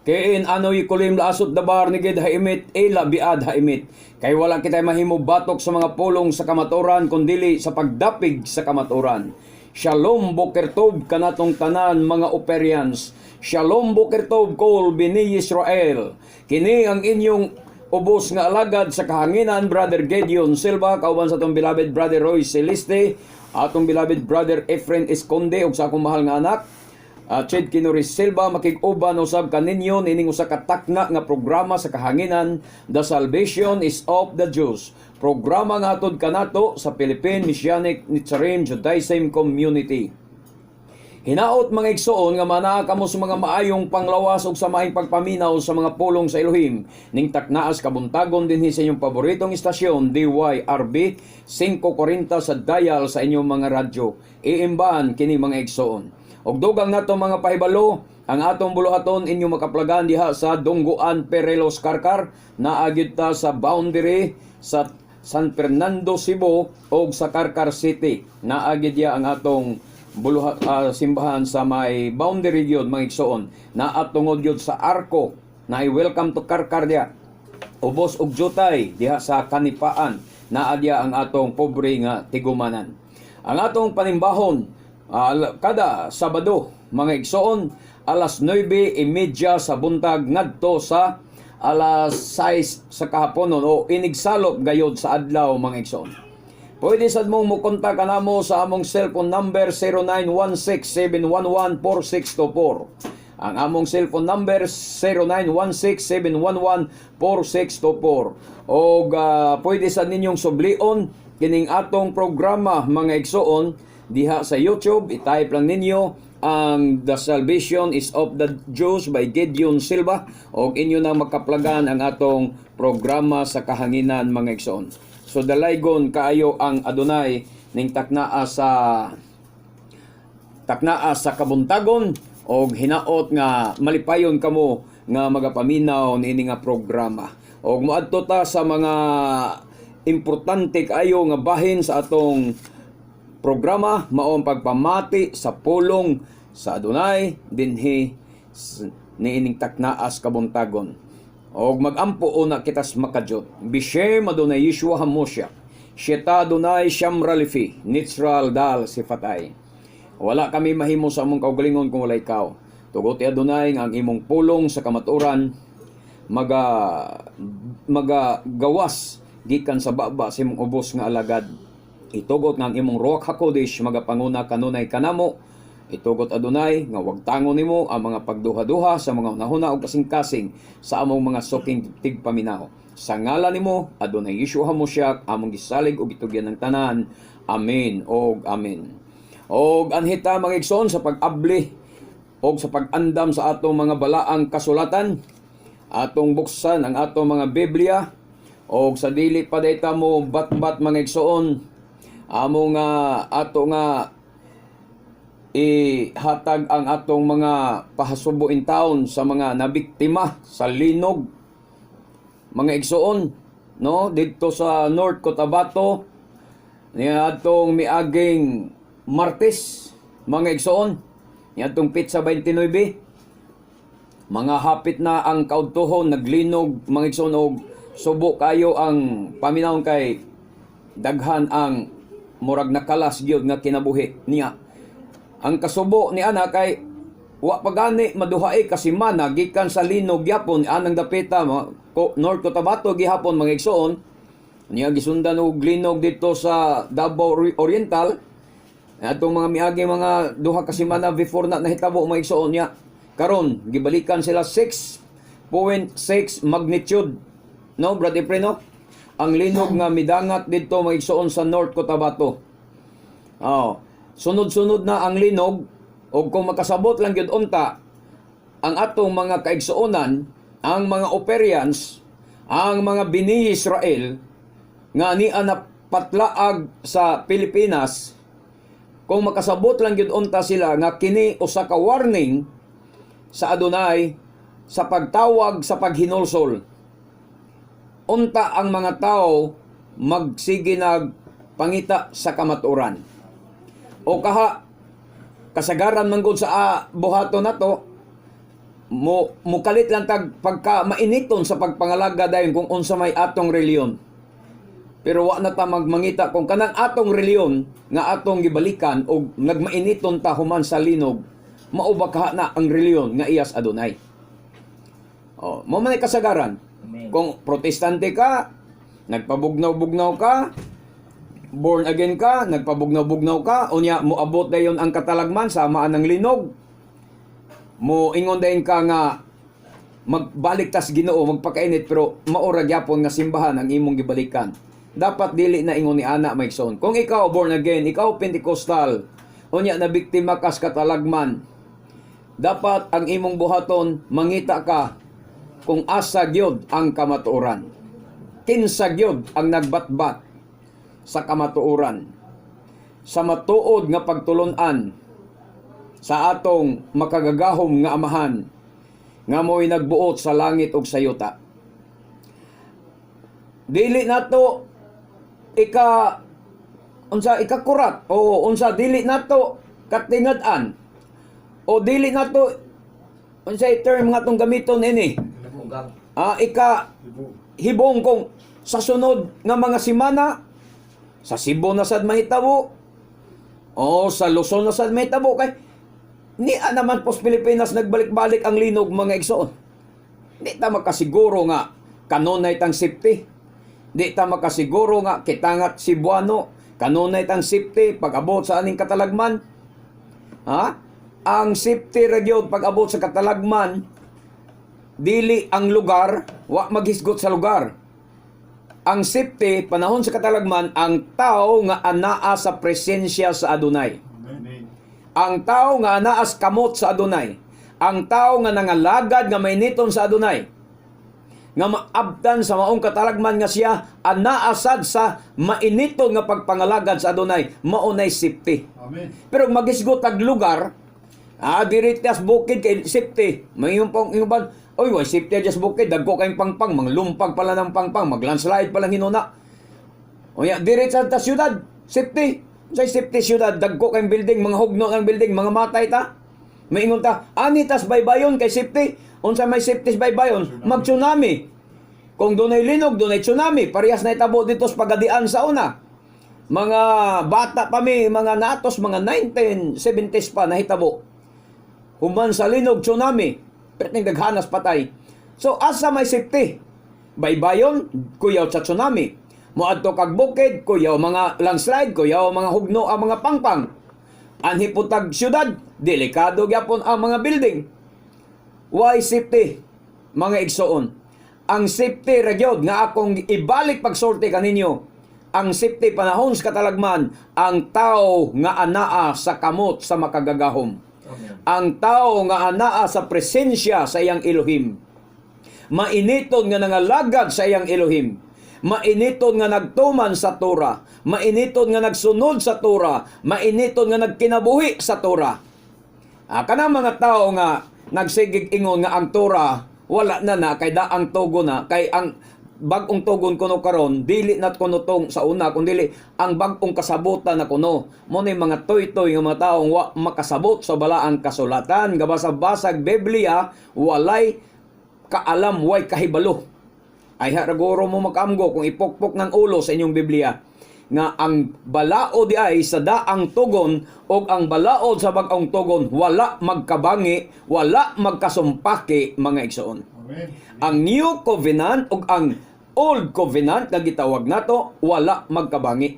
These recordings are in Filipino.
Kain ano'y kulim laasot dabar ni gid haimit ila biad haimit. Kay wala kita mahimo batok sa mga pulong sa kamaturan kundili sa pagdapig sa kamaturan. Shalom Boker Tov kanatong tanan mga Operians. Shalom Boker Tov kol bini Israel. Kini ang inyong ubos nga alagad sa kahanginan, Brother Gideon Silva, kauban sa atong beloved Brother Roy Celeste, atong beloved Brother Efren Esconde, ug sa akong mahal nga anak, Ched Kinoris Silva, makig-uban usab kaninyo nining usa ka takna nga programa sa kahanginan, The Salvation is of the Jews. Programa nga atod kanato sa Philippine Messianic Nazarene Judaism Community. Hinaot mga igsoon nga mana kamo sa mga maayong panglawas ug sa maayong pagpaminaw sa mga pulong sa Elohim ning taknaas kabuntagon dinhi sa inyong paboritong istasyon DYRB 540 sa dial sa inyong mga radyo. Iimbahan kini mga igsoon. Og dugang nato mga pahibalo, ang atong buluhaton inyo makaplagan diha sa Dungguan Perelos Karkar, naagid ta sa boundary sa San Fernando, Cebu og sa Karkar City. Naagid ya ang atong simbahan sa may boundary gyud mga igsoon. Naatungod gyud sa Arco, na welcome to Karkar dia. Ubos og jutay diha sa Kanipaan, naadya ang atong pobre nga tigumanan. Ang atong panimbahon kada Sabado, mga igsoon, alas 9:30 sa buntag ngadto sa alas 6 sa kahaponon o inigsalop gayod sa adlaw mga igsoon. Pwede sad mong mukontak kanamo sa among cellphone number 0916-711-4624. Ang among cellphone number 0916-711-4624. O pwede sad ninyong sublion kining atong programa mga igsoon diha sa YouTube. I-type lang ninyo ang The Salvation is of the Jews by Gideon Silva o inyo na makaplagan ang atong programa sa kahanginan mga igsoon. So dalaygon kaayo ang Adonai ning taknaa sa kabuntagon o hinaot nga malipayon kamo nga magapaminaw niini nga programa. O moadto ta sa mga importante kaayo nga bahin sa atong programa, maong pagpamati sa pulong sa Adonai dinhi niining taknaas kabuntagon. Og magampo una kitas makadjot. Bishem Adonai Yeshua HaMoshiach. Sheta Adonai Shamralifi. Nitzral Dal Sifatay. Wala kami mahimo sa among kaugalingon kung wala ikaw. Tugot Adonai nga ang imong pulong sa kamaturan magagawas gikan sa baba sa imong ubos nga alagad. Itugot nga ang imong Ruach HaKodesh magapanguna kanunay kanamo. Itugot Adonai nga wag tangon nimo ang mga pagduha-duha sa mga hunahuna ug kasing-kasing sa among mga suking tigpaminaw. Sa ngalan nimo Adonai Yeshua HaMoshiach among gisalig ug gitugyan ng tanan. Amen og amen. Og anhita mga igsoon sa pag-abli og sa pag-andam sa atong mga balaang kasulatan, atong buksan ang atong mga Biblia og sa dili pa dayta mo bat-bat mga igsoon amo nga ato nga ihatag ang atong mga pahasubo in town sa mga nabiktima sa linog mga igsoon no didto sa North Cotabato niya atong miaging Martes mga igsoon niya atong Pitsa 29 mga hapit na ang kaudtohon naglinog mga igsoon og subo kayo ang paminawon kay daghan ang murag nakalas gyud nga kinabuhi niya. Ang kasubo ni ana kay wa pagani maduhae kasi mana gikan sa linog gyapon anang dapita North Cotabato gihapon mga igsoon niya gisundan og linog dito sa Davao Oriental atong mga miagi mga duha ka semana before na nahitabo mga igsoon niya karon gibalikan sila 6.6 magnitude no brother Preno ang linog nga midangat dito mga igsoon sa North Cotabato. Sunod-sunod na ang linog o kung makasabot lang gyud unta ang atong mga kaigsuonan, ang mga Operians, ang mga bini Israel nga niya na patlaag sa Pilipinas, kung makasabot lang gyud unta sila nga kini usa ka warning sa Adonai sa pagtawag sa paghinulsol. Unta ang mga tao magsige pangita sa kamaturan. O kasagaran man gud sa buhaton nato mukalit lang tag pagka mainiton sa pagpangalaga dayon kung unsa may atong reliyon. Pero wa na ta magmangita kung kanang atong reliyon nga atong gibalikan o nagmainiton ta human sa linog, maubakha na ang reliyon nga iyas adunay. Mo man kasagaran. Amen. Kung protestante ka, nagpabugnaw-bugnaw ka, born again ka, nagpabugnaw-bugnaw ka, unya moabot dayon ang katalagman samaan ng linog. Mo ingon dayon ka nga magbalik tas Ginoo, magpakainit pero maura gyapon nga simbahan ang imong gibalikan. Dapat dili na ingon ni ana maigsoon. Kung ikaw born again, ikaw Pentecostal, unya na biktima ka sa katalagman, dapat ang imong buhaton mangita ka kung asa gyud ang kamatuoran. Kinsa gyud ang nagbatbat sa kamatuoran. Sa matuod nga pagtulon-an sa atong makagagahom nga amahan nga mo'y nagbuot sa langit ug sa yuta. Dili nato ikakurat o unsa dili nato katingad-an o dili nato unsay term nga tong gamiton ini hibong kung sa sunod nga mga semana sa Cebu na sad mahitabo o sa Luzon na sad mahitabo kay ni naman pos Pilipinas nagbalik-balik ang linog mga igsoon. Di ta makasiguro nga kanunay tang safety. Di ta makasiguro nga kitangat Cebuano kanunay tang safety pag-abot sa aning katalagman. Ang safety ra gyud pag-abot sa katalagman dili ang lugar, wa maghisgot sa lugar. Ang safety panahon sa katalagman ang tao nga anaa sa presensya sa Adunay. Amen. Ang tao nga anaa sa kamot sa Adunay. Ang tao nga nangalagad nga mainiton sa Adunay. Nga maabdan sa maong katalagman nga siya anaasad sa mainiton nga pagpangalagad sa Adunay, maunay safety. Amen. Pero maghisgot ag lugar, diritas bukid kay safety. Mayong pong inuban, oy, why safety just bukid, dagko kayong pangpang, manglumpag pala ng pangpang, maglandslide pala hinuna. O ya, diretsa ta syudad, safety. Sa safety syudad, dagko kayong building, mga hugno ng building, mga matay ta. Maingon ta, anitas baybayon kay safety. Unsa may safety baybayon, mag-tsunami. Kung dunay linog, dunay tsunami, parehas na itabo dito sa pagadian sa una. Mga bata pa mi, mga natos, mga 1970s pa nahitabo. Human sa linog, tsunami, perting daghanas patay. So asa may safety? Baybayon, kuyaw sa tsunami. Moadto kag bukid, kuyaw mga landslide, kuyaw mga hugno ang mga pangpang. Anhi putag syudad, delikado gyapon ang mga building. Why safety? Mga igsoon. Ang safety ragyod nga akong ibalik pagsorte kaninyo. Ang safety panahon sa katalagman, ang tao nga anaa sa kamot sa makagagahom. Amen. Ang tao nga anaa sa presensya sa iyang Elohim. Mainiton nga nangalagad sa iyang Elohim. Mainiton nga nagtuman sa Torah. Mainiton nga nagsunod sa Torah. Mainiton nga nagkinabuhi sa Torah. Kanang mga tao nga nagsigig ingon nga ang Torah wala na kay daang tugon na kay ang bag-ong tugon kuno karon dili nat kuno tong sa una kundi ang bag-ong kasabutan na kuno mo ni mga toy-toy nga mga taong wa makasabot sa balaang kasulatan nga basa-basag Biblia walay kaalam way kahibalo. Ay haraguro mo makamgo kung ipokpok ng ulo sa inyong Biblia nga ang balao di ay sa daang tugon o ang balaod sa bag-ong tugon wala magkabangi, wala magkasumpaki mga igsoon. Amen. Ang New Covenant o ang Old Covenant nga gitawag nato wala magkabangi.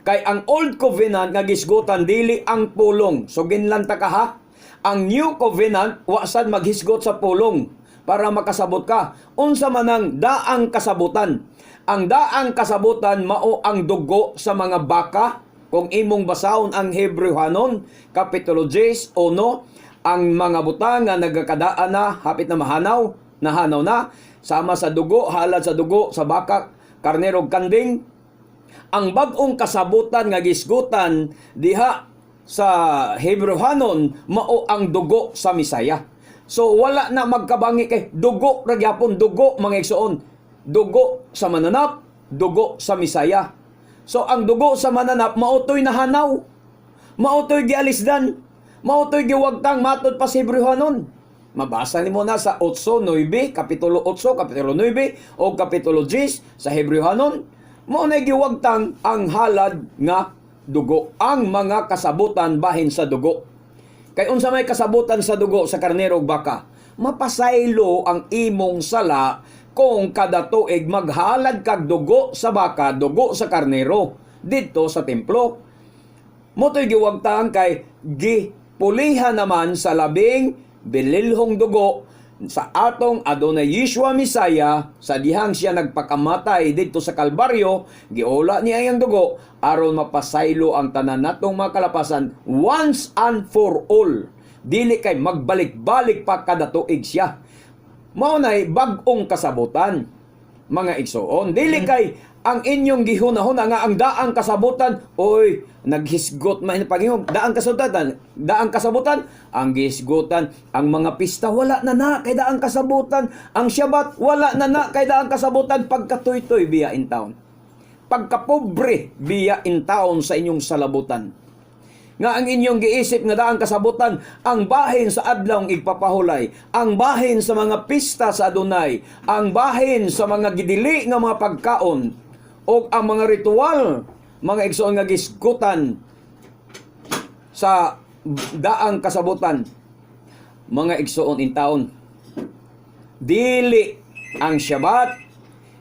Kay ang Old Covenant nga gisgutan dili ang pulong. So ginlan ta ka ha. Ang New Covenant wa sad maghisgot sa pulong para makasabot ka. Unsa man ang daang kasabutan? Ang daang kasabutan mao ang dugo sa mga baka. Kung imong basahon ang Hebrewanon, Kapitulo 10, 1, ang mga butang nga nagakadaan na, hapit na nahanaw na, sama sa dugo, halad sa dugo, sa baka, karnero, kanding. Ang bagong kasabutan nga gisgutan diha sa Hebrewanon, mao ang dugo sa Misaya. So wala na magkabangi kay dugo ra gyapon, dugo mga igsoon. Dugo sa mananap, dugo sa Misaya. So ang dugo sa mananap mautoy nahanaw. Mautoy gialisdan. Mautoy giwagtang matod pa sa Hebrewanon. Mabasa nimo na sa 8:9, kapitulo 8, kapitulo 9 o kapitulo 10 sa Hebrewhanon. Mao na giwagtang ang halad nga dugo, ang mga kasabutan bahin sa dugo. Kay unsa may kasabutan sa dugo sa karnero ug baka, mapasaylo ang imong sala kung kada tuig maghalad kag dugo sa baka, dugo sa karnero didto sa templo. Motoy giwagtang kay gipulihan naman sa labing bililhong dugo sa atong Adonai Yeshua Misaya sa dihang siya nagpakamatay dito sa Kalbaryo, giula niya ang dugo aron mapasaylo ang tanan natong mga kalapasan once and for all. Dili kay magbalik-balik pa kada tuig siya. Mao nay bag-ong kasabutan, mga igsoon. Dili kay ang inyong gihuna-huna nga ang daang kasabutan, oy, naghisgot man pangihog, daang kasabutan, ang gihisgutan, ang mga pista wala na kay daang kasabutan, ang Shabbat wala na kay daang kasabutan, pagkatoy-toy biya in town. Pagkapobre biya in town sa inyong salabutan. Nga ang inyong giisip nga daang kasabutan, ang bahin sa adlaw igpapahulay, ang bahin sa mga pista sa Adonai, ang bahin sa mga gidili nga mga pagkaon, o ang mga ritual, mga igsoon nga gisgutan sa daang kasabutan, mga igsoon in taon. Dili ang Shabbat,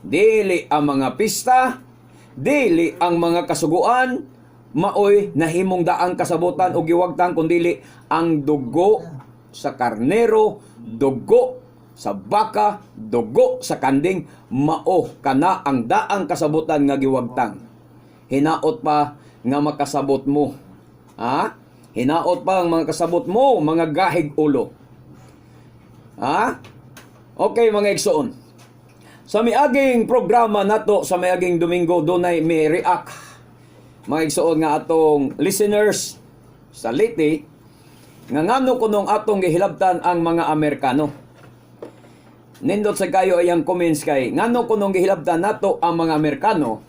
dili ang mga pista, dili ang mga kasuguan, maoy nahimong daang kasabutan o giwagtang kundili ang dugo sa karnero, dugo sa baka, dugo sa kanding, mao kana ang daang kasabutan nga giwagtang. Hinaot pa nga makasabot mo. Ha? Hinaot pa ang mga kasabot mo, mga gahig ulo. Ha? Okay, mga igsoon. Sa miaging programa nato sa miaging Domingo, dunay may react mga igsoon nga atong listeners sa Leyte nga ngano kunong atong gihilabtan ang mga Amerikano. Nindot sa kayo ayang comments kay ngano kunong gihilabtan nato ang mga Amerikano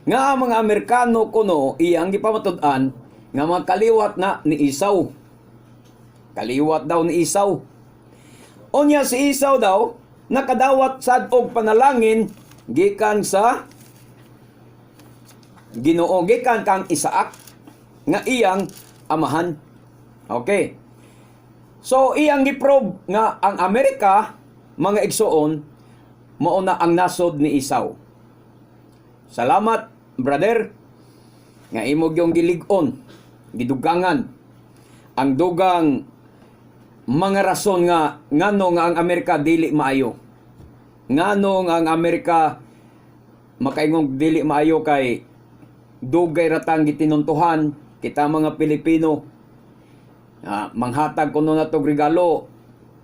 nga ang mga Amerikano kuno iyang gipamatud-an nga magkaliwat na ni Isaw. Kaliwat daw ni Isaw. Unya si Isaw daw nakadawat sad og panalangin gikan sa Ginoo, gikan kang Isaak nga iyang amahan. Okay. So iyang giprobe nga ang Amerika, mga igsoon, mao na ang nasod ni Isaw. Salamat, brother, nga imong yung gilig-on, gidugangan ang dugang mga rason nga ngano nga ang Amerika dili maayo. Ngano nga ang Amerika makaingong dili maayo kay dugay ratang gitinuntuhan kita mga Pilipino. Manghatag kuno na tog regalo,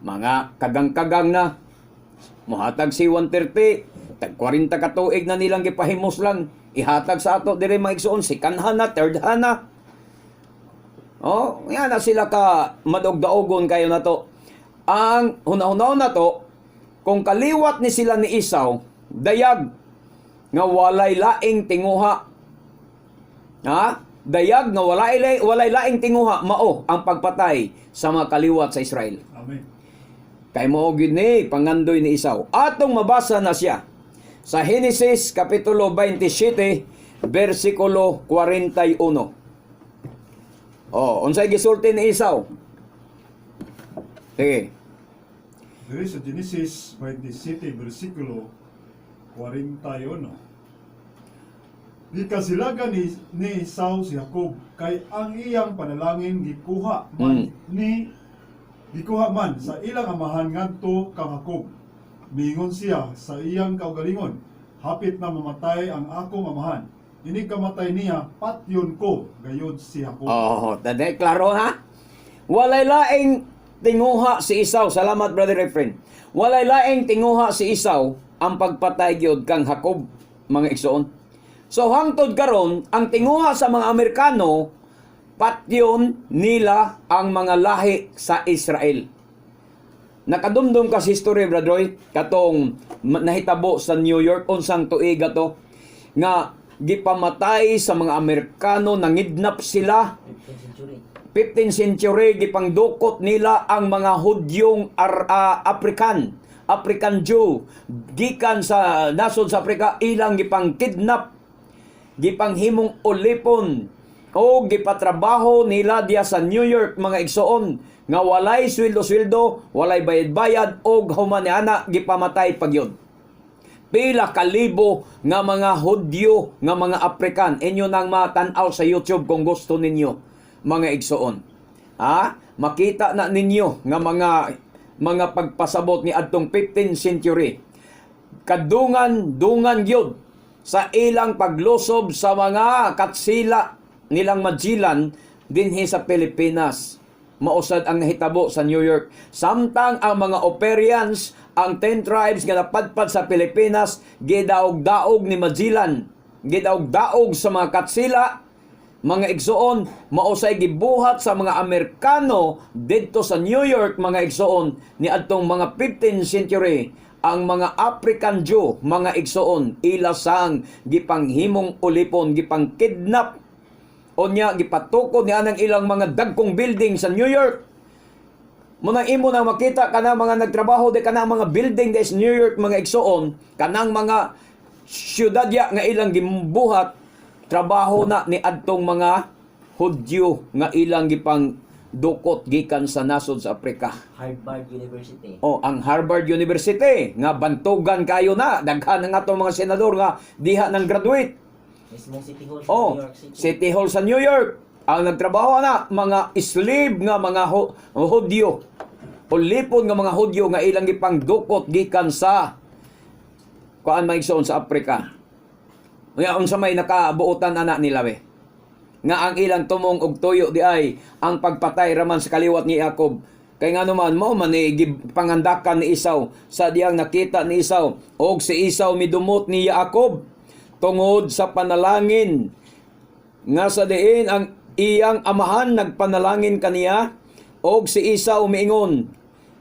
mga kagang-kagang na muhatag si 130, tag 40 ka tuig na nilang gipahimos lang ihatag sa ato dire mga igsoon, second hand na, third hand na. Oh, yan na sila ka madog-daogon kayo na to. Ang hunahunaw na to, kung kaliwat ni sila ni Isaw, dayag nga walay laing tinguha. Ha? Dayag nga walay laing tinguha mao ang pagpatay sa mga kaliwat sa Israel. Amen. Kay mao gyud ni pangandoy ni Isaw. Atong mabasa na siya sa Genesis kapitulo 27 bersikulo 41. Oh, unsay gisulti ni Isaw? Sige. Diri sa Genesis 27 versikulo 41. Di kasilagan ni Esau si Jacob kay ang iyang panalangin gikuha man sa ilang amahan ngadto kang Jacob. Mingon siya sa iyang kaugalingon, hapit na mamatay ang akong amahan. Ini kamatay niya, patyon ko gayud si Jacob. Oh, taday klaro ha. Walay laing tinguha si Esau. Salamat brother Efren. Walay laing tinguha si Esau ang pagpatay gyud kang Jacob, mga igsoon. So hangtod karon ang tinguha sa mga Amerikano patyon nila ang mga lahi sa Israel. Nakadumdum ka sa history, Brother Roy, katong nahitabo sa New York unsang tuig ato nga gipamatay sa mga Amerikano, nangidnap sila 15th century gipangdukot nila ang mga Hudyong African Jew gikan sa nasod sa Afrika, ilang gipang kidnap, gipanghimong ulipon o gipatrabaho nila diya sa New York, mga igsoon, nga walay sweldo-sweldo, walay bayad-bayad og humaniana gipamatay pagyud. Pila kalibo nga mga Hudyo nga mga African, inyo nang matan-aw sa YouTube kung gusto ninyo, mga igsoon. Makita na ninyo nga mga pagpasabot ni adtong 15th century. Kadungan gyud sa ilang paglusob sa mga katsila nilang Magellan dinhi sa Pilipinas. Mausad ang nahitabo sa New York. Samtang ang mga Operians, ang 10 tribes nga napadpad sa Pilipinas, gidaog-daog ni Magellan, gidaog-daog sa mga katsila, mga igsoon, mausay gibuhat sa mga Amerikano didto sa New York, mga igsoon, ni adtong mga 15th century. Ang mga African Jew, mga igsoon, ilasang gipanghimong ulipon, gipangkidnap, onya gipatukod ni anang ilang mga dagkong building sa New York. Munang imo nang makita kanang mga nagtrabaho di kanang mga building sa New York, mga igsoon, kanang mga syudad ya nga ilang gimbuhat, trabaho na ni adtong mga Hudyo nga ilang gipang dukot gikan sa nasod sa Afrika. Harvard University. Ang Harvard University nga bantugan kayo na, daghan nga atong mga senador nga diha nang graduate. Mismong City Hall sa New York City. City Hall sa New York. Ang nagtrabaho na mga slave nga mga Hudyo. Ulipon nga mga Hudyo nga ilang gipang dukot gikan sa kuan maigsoon sa Afrika. Nga unsa may nakabuotan ana nila nga ang ilang tumong og tuyo di ay ang pagpatay raman sa kaliwat ni Jacob. Kay nga naman mo man pangandakan ni Esau sa diyang nakita ni Esau, og si Esau midumot ni Jacob tungod sa panalangin nga sa diin ang iyang amahan nagpanalangin kaniya, og si Esau miingon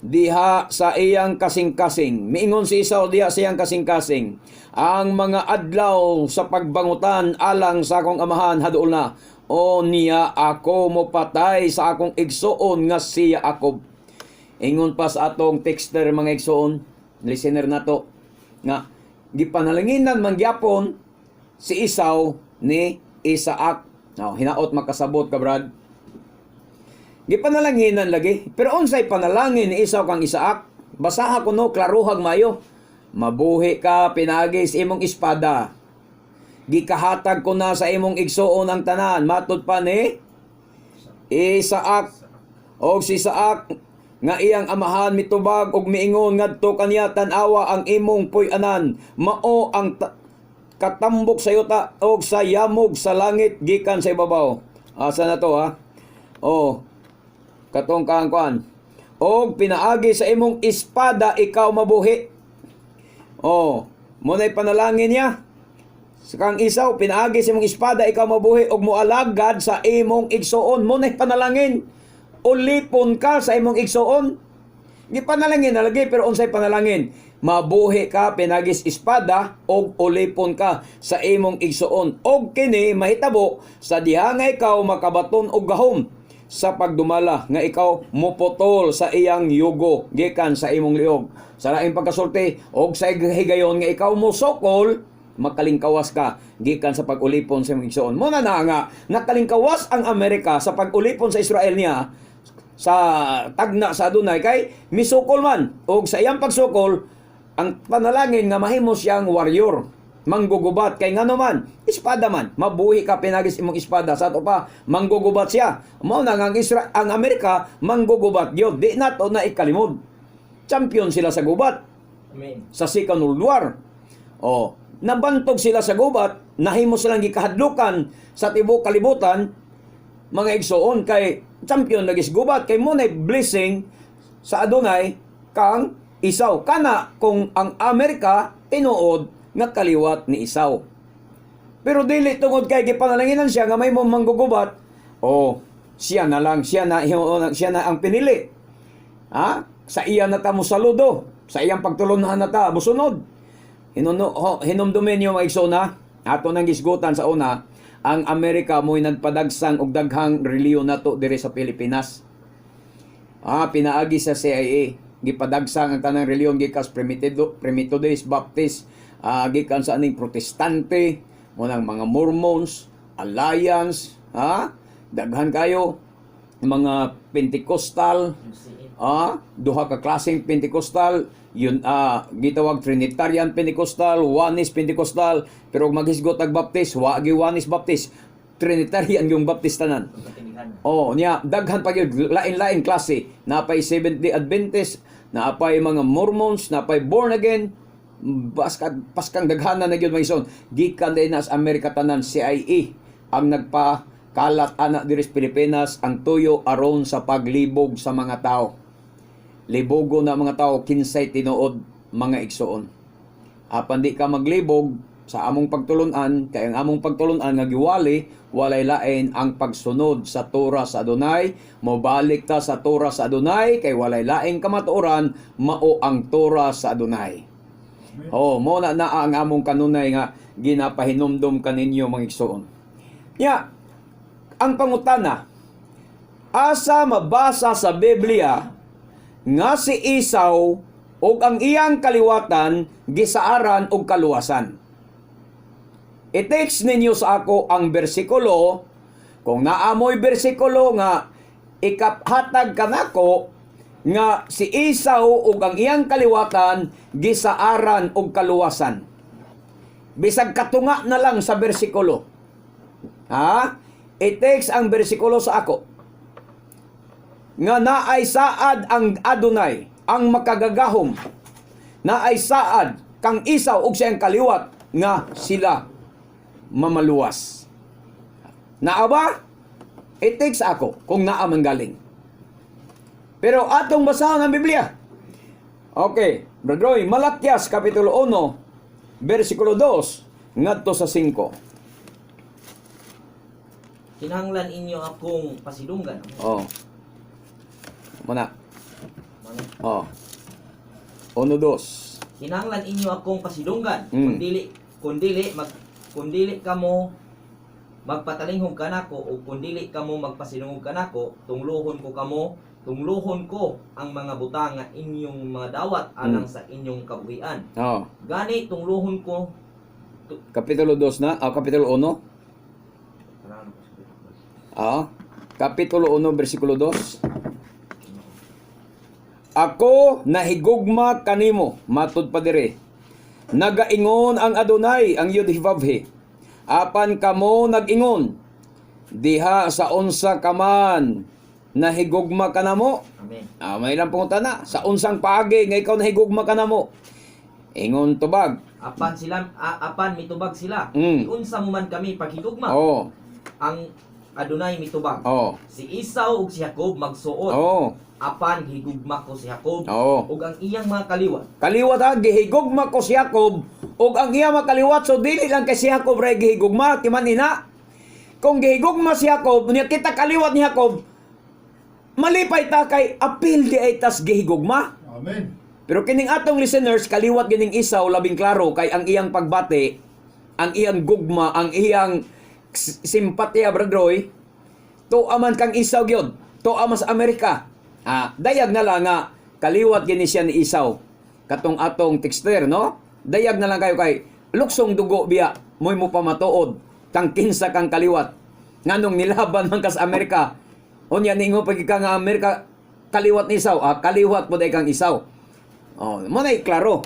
diha sa iyang kasing-kasing. Miingon si Esau diha sa iyang kasing-kasing, ang mga adlaw sa pagbangutan alang sa akong amahan haduol na, o niya ako mo patay sa akong igsoon nga si Jacob. Ingon pa sa atong texter, mga igsoon, listener nato, nga gipanalanginan man gyapon si Esau ni Isaac. Hinaot makasabot ka, Brad. Gipanalanginan lagi. Pero unsay panalangin ni Esau kang Isaac? Basaha ko no, klaruhag mayo. Mabuhi ka pinagis imong espada. Gikahatag ko na sa imong igsoon ang tanan. Matud pa ni Isaac. Og si Isaac nga iyang amahan mitubag og miingon ngadto kaniya, tan-awa ang imong puy-anan, mao ang katambok sa yuta og sa yamog sa langit gikan sa ibabaw. Asa na to katong kuan. Og pinaagi sa imong espada ikaw mabuhi. Munay panalangin niya sa kang Esau, pinaagi sa imong espada ikaw mabuhi og moalagad sa imong igsoon. Munay panalangin, ulipon ka sa imong igsoon. Gipanalangin na lagi, pero unsay panalangin? Mabuhi ka pinagis espada og ulipon ka sa imong igsoon. Og kini mahitabo sa diha nga ikaw makabaton og gahom sa pagdumala nga ikaw muputol sa iyang yugo gikan sa imong liog. Sa laing pagkasulti og sa higayon nga ikaw musokol, makalingkawas ka gikan sa pag-ulipon sa imong igsoon. Muna na nga nakalingkawas ang Amerika sa pag-ulipon sa Israel niya sa tagna sa adunay kay misukol man, og sa iyang pagsukol ang panalangin nga mahimo siyang warrior, manggugubat. Kay ngano man, espada man, mabuhi ka pinagis imong espada. Sa ato pa, manggugubat siya. Mao na ang Amerika manggugubat gyud. Di nato na ikalimod. Champion sila sa gubat. Amen. Sa Second World War. Nabantog sila sa gubat, nahimo silang gikahadlukan sa tibuok kalibutan, mga igsoon, kay champion lagi sa gubat, kay mo na blessing sa adunay kang Esau. Kana kung ang Amerika tinuod nga kaliwat ni Esau. Pero dili tungod kay gipanalanginan siya nga may manggugubat, siya na ang pinili. Sa iya na ta mo saludo, sa iyang pagtulunhan na ta musunod. Hinumdumin niyo mga igsoon, ato nang gisgutan sa una, ang Amerika mo'y nagpadagsang og daghang reliyon nato diri sa Pilipinas. Pinaagi sa CIA, gipadagsang ang tanang reliyon gikas Methodist, Baptist, gikan sa aning Protestante, mo ng mga Mormons, Alliance, daghan kayo mga Pentecostal, duha ka klaseng Pentecostal, yun gitawag Trinitarian Pentecostal, Oneness Pentecostal, pero kung maghisgot ag Baptist, wa gi Oneness Baptist, Trinitarian yung Baptist tanan. Niya daghan pa gyud lain-lain klase, napay Seventh-day Adventist, napay mga Mormons, napay born again, paskang daghanan na gyud maison. Gikan din sa Amerika tanan CIA ang nagpakalat ana diri sa Pilipinas ang tuyo aron sa paglibog sa mga tao. Libogo na mga tao kinsay tinuod mga igsoon. Apan di ka maglibog sa among pagtulunan, kay ang among pagtulunan nga giwali walay lain ang pagsunod sa Torah sa Adonai, mobalik ta sa Torah sa Adonai kay walay laing kamatuoran mao ang Torah sa Adonai. Mo na ang among kanunay nga ginapahinumdum kaninyo mga igsoon. Ang pangutana, asa mabasa sa Biblia nga si Esau ug ang iyang kaliwatan gisaaran og kaluwasan? I-text ninyo sa ako ang bersikulo, kung naamoy bersikulo nga ikaphatag kanako nga si Esau ug ang iyang kaliwatan gisaaran og kaluwasan. Bisag katunga na lang sa bersikulo. I-text ang bersikulo sa ako nga naay saad ang Adonai, ang makagagahom, naay saad kang Esau ug siyang kaliwat nga sila mamaluwas. Naa ba? I-text ako kung naa man galing. Pero atong basahon ang Biblia. Okay, Brother Roy, Malakyas Kapitulo 1, versikulo 2, ngadto sa 5. Kinahanglan inyo akong pasidunggan. Muna. 1, 2. Kinahanglan inyo akong pasidunggan. Mm. Kundili kamo magpatalinghog kanako o kundili kamo magpasidungog kanako, tunglohon ko ang mga butang nga inyong mga dawat alang sa inyong kabuhian. Gani tunglohon ko Kapitulo 2 na, Kapitulo 1. Kapitulo 1, versikulo 2. Ako nahigugma kanimo, matud pa dire. Nagaingon ang Adonai, ang Yud-Hivavhe. Apan kamo nag-ingon, diha sa unsa ka man nahigugma kanamo. Amen. May lang pangutana, sa unsang paagi nga ikaw nahigugma kanamo. Ingon tubag. Apan mitubag sila. Unsa mo man kami paghigugma. Ang Adonai mitubag. Si Esau ug si Jacob magsuot. Apan higugma ko si Jacob ug ang iyang mga kaliwat. Kaliwat gihigugma ko si Jacob ug ang iyang mga kaliwat, so dili lang kay si Jacob ray gihigugma timan ina. Kung gihigugma si Jacob, unya kita kaliwat ni Jacob, malipay ta kay apil di ay tas gihigugma. Amen. Pero kining atong listeners, kaliwat gining Esau labing klaro kay ang iyang pagbati, ang iyang gugma, ang iyang simpatya, Brother Roy, to aman kang Esau gyud, to aman sa Amerika. Dayag na lang nga kaliwat gini siya ni Esau. Katong atong texter, no? Dayag na lang kayo kay luksong dugo biya, moy mo pamatuod kang kinsa kang kaliwat. Nganong nilaban man ka sa Amerika. Unya ningo pag ka nga Amerika kaliwat ni Esau, kaliwat po day kang Esau. Mo nay klaro.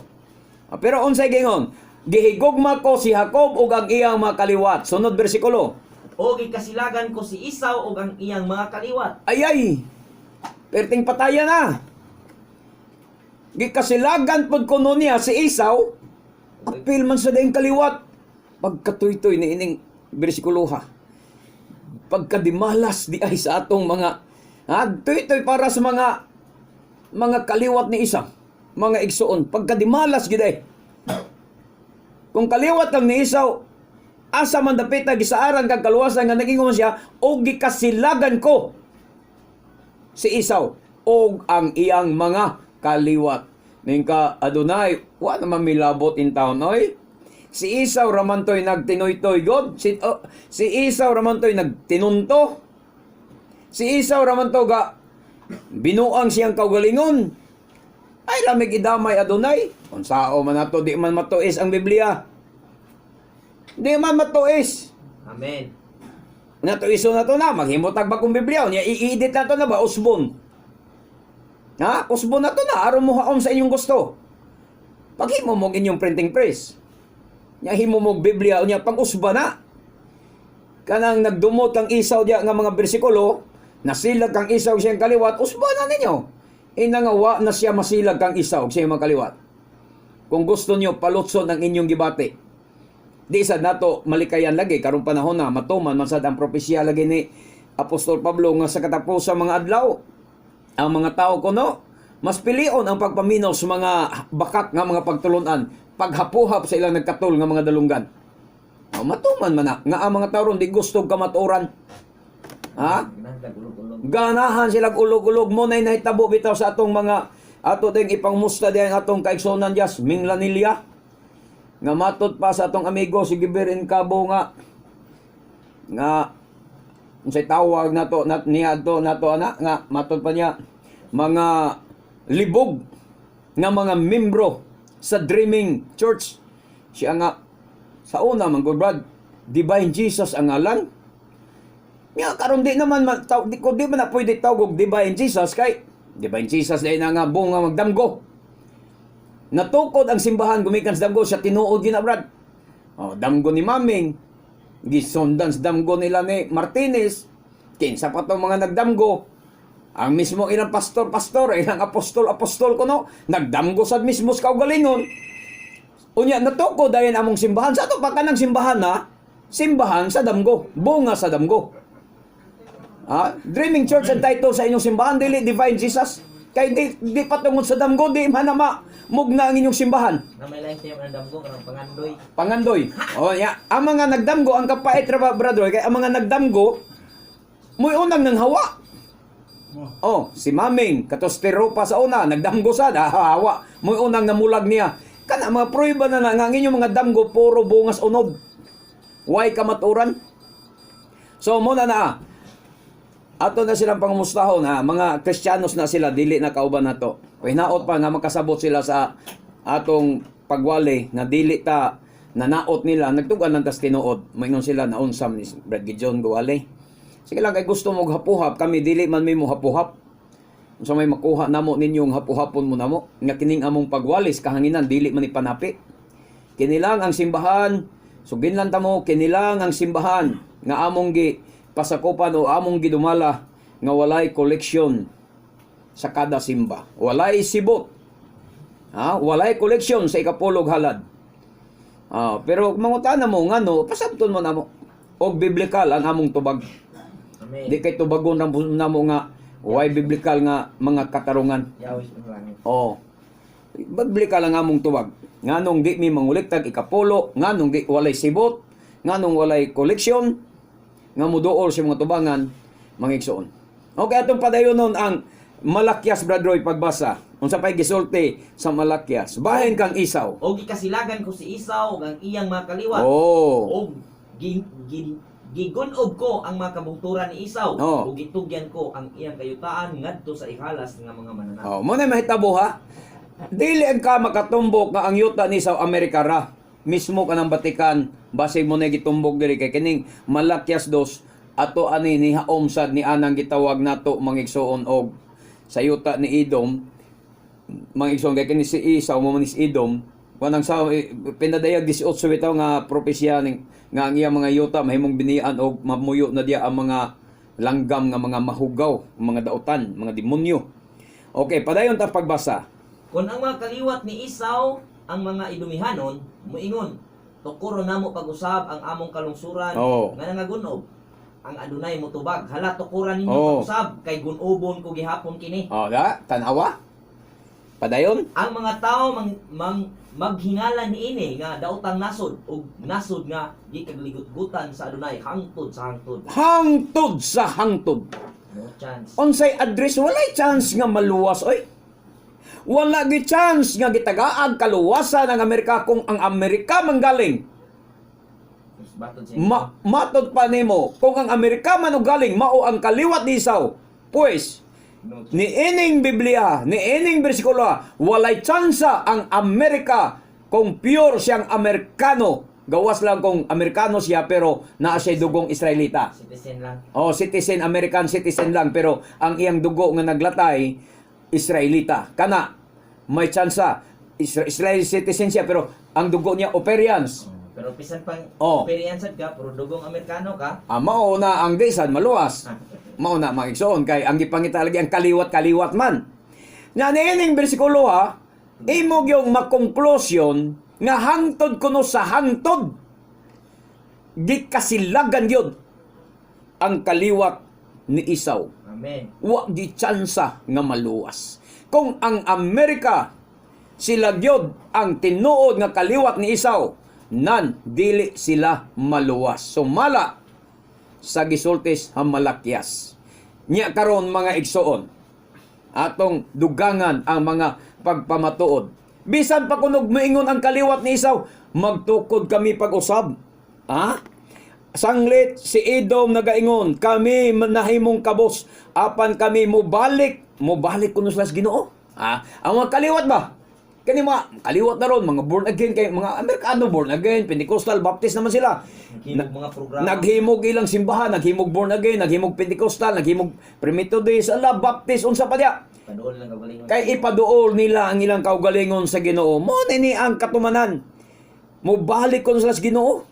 Pero unsay gingon? Gihigugma ko si Jacob ug ang iyang mga kaliwat. Sunod bersikulo. O gikasilagan ko si Esau ug ang iyang mga kaliwat. Ay! Perting patayan na. Gikasilagan pod kuno niya si Esau. Apil man sa daing kaliwat. Pagkatoy-toy ni ining bersikuloha. Pagkadimalas di ay sa atong mga toy-toy para sa mga kaliwat ni Esau. Mga igsoon. Pagkadimalas gid ay. Kung kaliwat lang ni Esau, asa man dapit gisaaran kag kaluwasan nga nagingon siya, o gikasilagan ko si Esau og ang iyang mga kaliwat. Ningka Adonai, wa naman milabot in town, oy. Si Isaw ramantoy nagtinoytoy God. Si Isaw ramantoy nagtinunto. Si Isaw ramanto ga binuang siyang kaugalingon. Ay lamig idamay Adonai. Unsao man nato di man matuis ang Biblia. Di man matuis. Amen. Natuiso na to na maghimutag ba kung Biblia niya i-edit na to na ba usbon. Ha? Usbon na to na aron mo haom sa inyong gusto. Paghimo mo inyong printing press. Nya himo mo Biblia unya pang-usba na. Kanang nagdumot kang Isaw diya nga mga bersikulo, nasilag kang Isaw siyang kaliwat, usba na ninyo. Inangawa na siya masilag kang Isaw siyang makaliwat. Kung gusto niyo palutson ang inyong gibati. Di sad nato malikayan lagi karong panahon na matuman man sad ang propesya lagi ni Apostol Pablo nga sa katapusan mga adlaw. Ang mga tao kuno mas pilion ang pagpaminaw sa mga bakak nga mga pagtulunan, paghapuhap sa ilang nagkatul nga mga dalunggan. Matuman man na nga ang mga tao ron di gusto kamatuoran. Ha? Ganahan sila ulog-ulog mo na nahitabo bitaw sa atong mga ato ding ipangmusta diyan atong kaigsonan Dias Minglanilya. Nga matot pa sa atong amigo si Giberin Cabo nga unsay tawag nato niya nato ana nga matud pa niya mga libog nga mga membro sa Dreaming Church. Siya nga sa una man good brad Divine Jesus ang ngalan. Nga karon di naman di ko di man na pwede tawag Divine Jesus kay Divine Jesus dahil na nga bunga magdamgo. Natukod ang simbahan gumikan sa damgo siya tinuod gina brad. Damgo ni Maming gisondan sa damgo nila ni Martinez, kinsa pa tong mga nagdamgo. Ang mismo ilang pastor, ilang apostol kuno, nagdamgo sad mismo sa kaugalingon. Unya natuko dayon among simbahan sa ato pa kanang simbahan na simbahan sa damgo, bunga sa damgo. Dreaming Church ang title sa inyong simbahan dili Divine Jesus. Kay di patungod sa damgo di man na mugna ang inyong simbahan. Na may life time ang damgo kanang pangandoy. Pangandoy. Ang mga nagdamgo ang kapait ra brother kay ang mga nagdamgo muy unang nang hawa. Si Maming katostero pa sa una nagdamgo sad hawa. Muy unang namulag niya. Kana mga prueba na nga inyong mga damgo puro bungas unod. Why kamaturan? So mo na ato na silang pangumustahon mga Kristiyanos na sila dili na kauban nato. Hinaot pa nga makasabot sila sa atong pagwali nga dili ta nanaot nila nagtugan lang tas tinuod. Maingon sila na unsam ni Brad Gideon Guwali. Sige lang kay gusto mo hapuhap kami dili man mi mo hapuhap. Unsa may makuha namo ninyong hapuhapon mo namo nga kining among pagwalis kahanginan dili man ipanapi. Kinilang ang simbahan sugin ta mo kinilang ang simbahan nga among pasakupan o among gidumala nga walay koleksyon sa kada simba. Walay sibot. Walay koleksyon sa ikapulog halad. Pero mangutana mo ngano, pasabton mo namo og biblikal ang among tubag. Amen. Di kay tubagon namo nga way biblikal nga mga katarungan. Yawis ng langit. Biblikal ang among tubag. Nganong di mi manguliktag ikapulo, nganong di walay sibot, nganong walay koleksyon nga muduol sa mga tubangan mga igsoon. Okay, atong padayonon ang Malakyas Bradroy pagbasa. Unsa pay gisulti sa Malakyas? Bahin kang Isaw. Og gikasilagan ko si Isaw ang iyang mga kaliwat. Og gigunob ko ang mga kabungturan ni Isaw. Og gitugyan ko ang iyang kayutaan ngadto sa ihalas nga mga mananap. Mo na mahitabo ha. Dili ka makatumbok nga ang yuta ni Isaw Amerika ra. Mismo kanang Batikan base mo na gitumbok diri kay kining Malakyas 2 ato ani ni haom sad ni anang gitawag nato mangigsoon og sa yuta ni Edom mangigsoon kay kini si Isaw mo ni Edom kanang sa pinadayag 18 bitaw nga propesya ning nga ang iya mga yuta mahimong binian og mamuyo na diya ang mga langgam nga mga mahugaw, mga dautan, mga demonyo. Okay, padayon ta pagbasa. Kung ang mga kaliwat ni Isaw ang mga idumihanon, muingon, tukuro namo pag-usab ang among kalungsuran nga nangagunob. Ang Adunay mo tubag, hala tukuran ninyo pag-usab kay gunobon ko gihapon kini. Tanawa. Padayon. Ang mga tao maghingalan niini nga daotang nasod ug nasod nga gikagligut-gutan sa Adunay hangtod sa hangtod. Hangtod sa hangtod. No chance. Unsay address walay chance nga maluwas oy. Wala gi chance nga gitagaag kaluwasan ang Amerika kung ang Amerika manggaling. Batod sa Matod pa nimo kung ang Amerika man galing mao ang kaliwat ni Isaw. Pues ni ining Biblia, ni ining bersikulo, walay tsansa ang Amerika kung pure siyang Amerikano. Gawas lang kung Amerikano siya pero naa siya dugong Israelita. citizen lang. O citizen, American citizen lang pero ang iyang dugo nga naglatay Israelita. Kana may tsansa Israeli citizen siya pero ang dugo niya Operians. Pero bisan pang Oh. experience ka, puro dugong Amerikano ka. Mao na ang desan maluwas. Mao na magigsoon kay ang gipangita lagi ang kaliwat-kaliwat man. Nga niining bersikulo ha, imo gyung makonklusyon nga hangtod kuno sa hangtod gikasilagan gyud ang kaliwat ni Isaw. Amen. Wa di tsansa nga maluwas. Kung ang Amerika sila gyud ang tinuod nga kaliwat ni Isaw, nan dili sila maluwas. Sumala sa gisultis hamalakyas. Nya karon mga igsoon, atong dugangan ang mga pagpamatuod. Bisan pa kunog moingon ang kaliwat ni Isaw, magtukod kami pag-usab. Ha? Sanglit si Edom nagaingon, kami nahimong kabos, apan kami mubalik kuno sila sa Ginoo. Ha? Ang mga kaliwat ba? Kani mga kaliwat na ron, mga born again, kay mga Amerikano born again, Pentecostal, Baptist naman sila. Naghimog mga programa. Naghimog ilang simbahan, naghimog born again, naghimog Pentecostal, naghimog Methodist, ala Baptist, unsa pa diya. Paduol lang kagalingon. Kay ipaduol nila ang ilang kaugalingon sa Ginoo. Mo ni ang katumanan. Mubalik kuno sila sa Ginoo.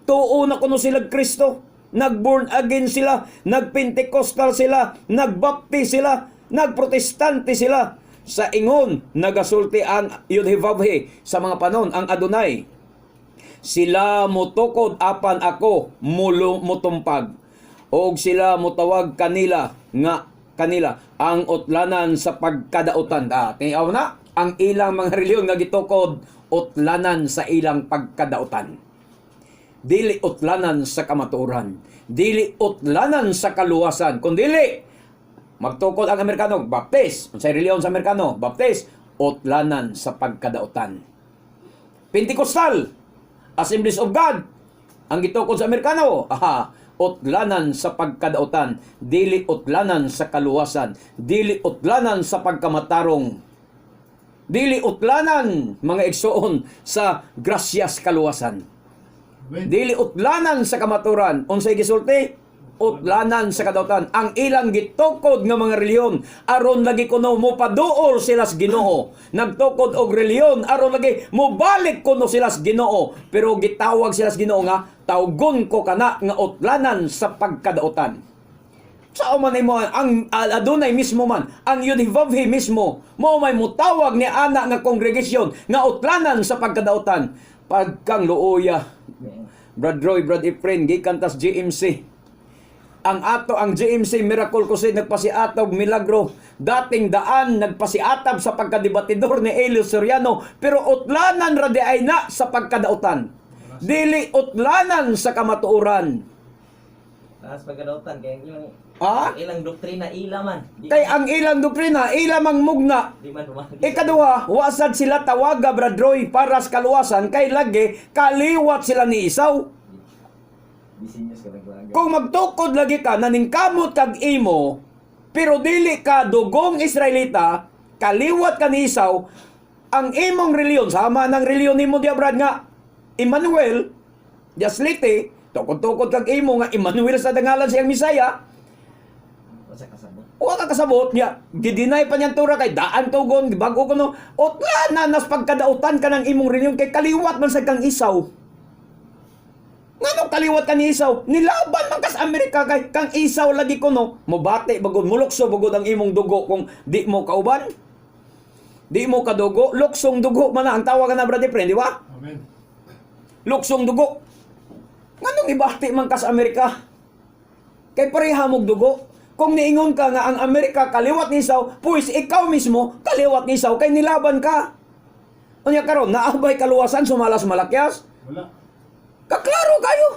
Tuo na kuno sila Kristo. Nag-born again sila, nag-Pentecostal sila, nag-Baptist sila, nag-Protestante sila. Sa ingon nagasulti ang Yudhivavhe sa mga panon ang Adonai. Sila mutukod apan ako mutumpag. Og sila mutawag kanila nga kanila ang utlanan sa pagkadautan. Tinaw na ang ilang mga reliyon nga gitukod utlanan sa ilang pagkadautan. Dili utlanan sa kamaturan, dili utlanan sa kaluwasan, kundi magtukod ang Amerikano, Baptist. Unsay reliyon sa Amerikano, Baptist, utlanan sa pagkadautan. Pentecostal, Assemblies of God, ang gitukod sa Amerikano, utlanan sa pagkadautan, dili utlanan sa kaluwasan, dili utlanan sa pagkamatarong, dili utlanan, mga igsoon, sa grasyas kaluwasan. Amen. Dili utlanan sa kamaturan. Unsay gisulti? Utlanan sa kadautan. Ang ilang gitukod nga mga reliyon aron lagi kuno mo paduol sila sa Ginoo. Nagtukod og reliyon aron lagi mo balik kuno sila sa Ginoo. Pero gitawag sila sa Ginoo nga tawgon ko kana nga utlanan sa pagkadautan. Sao man mo ang Adonai mismo man, ang Yudhivavhe mismo, mo may mutawag ni ana nga kongregasyon nga utlanan sa pagkadautan. Pagkang luoya, Brad Roy, Brad Efren, gikan tas GMC. Ang GMC Miracle Crusade nagpasiatab milagro. Dating daan nagpasiatab sa pagkadibatidor ni Elio Soriano, pero utlanan ra di ay na sa pagkadautan. Dili utlanan sa kamatuoran. Taas pagkadautan kay yung ilang doktrina ila man. Kay ang ilang doktrina, ilamang mugna. Di man rumagi. Ikaduha, wasad sila tawaga, Brad Roy, para sa kaluwasan, kay lagi, kaliwat sila ni Isaw. Bisinyas ka naglaga. Kung magtukod lagi ka, naningkamot kag imo, pero dili ka dugong Israelita, kaliwat ka ni Isaw, ang imong reliyon, sama ng reliyon nimo diya, Brad, nga, Emmanuel, Jaslite, tukod-tukod kag imo nga, Emmanuel sa dangalan siyang Misaya, Wasa kasabot. Huwag ka kasabot niya. Gidinay pa niyang tura kay daan tugon, bago ko no. Utlanan, nas pagkadautan ka ng imong reliyon kay kaliwat man sa kang Isaw. Nga kaliwat ka ni Isaw? Nilaban man kas Amerika kay kang Isaw lagi ko no. Mubati, bagod, mulukso, bagod ang imong dugo kung di mo kauban. Di mo kadugo, luksong dugo man na ang tawagan na brother friend, di ba? Amen. Luksong dugo. Nga ibati man kas Amerika? Kay pareha mong dugo. Kung niingon ka nga ang Amerika kaliwat ni Isaw, pues ikaw mismo kaliwat ni Isaw kay nilaban ka. Unya karon naabay kaluwasan sumalas malakyas. Wala. Kaklaro kayo.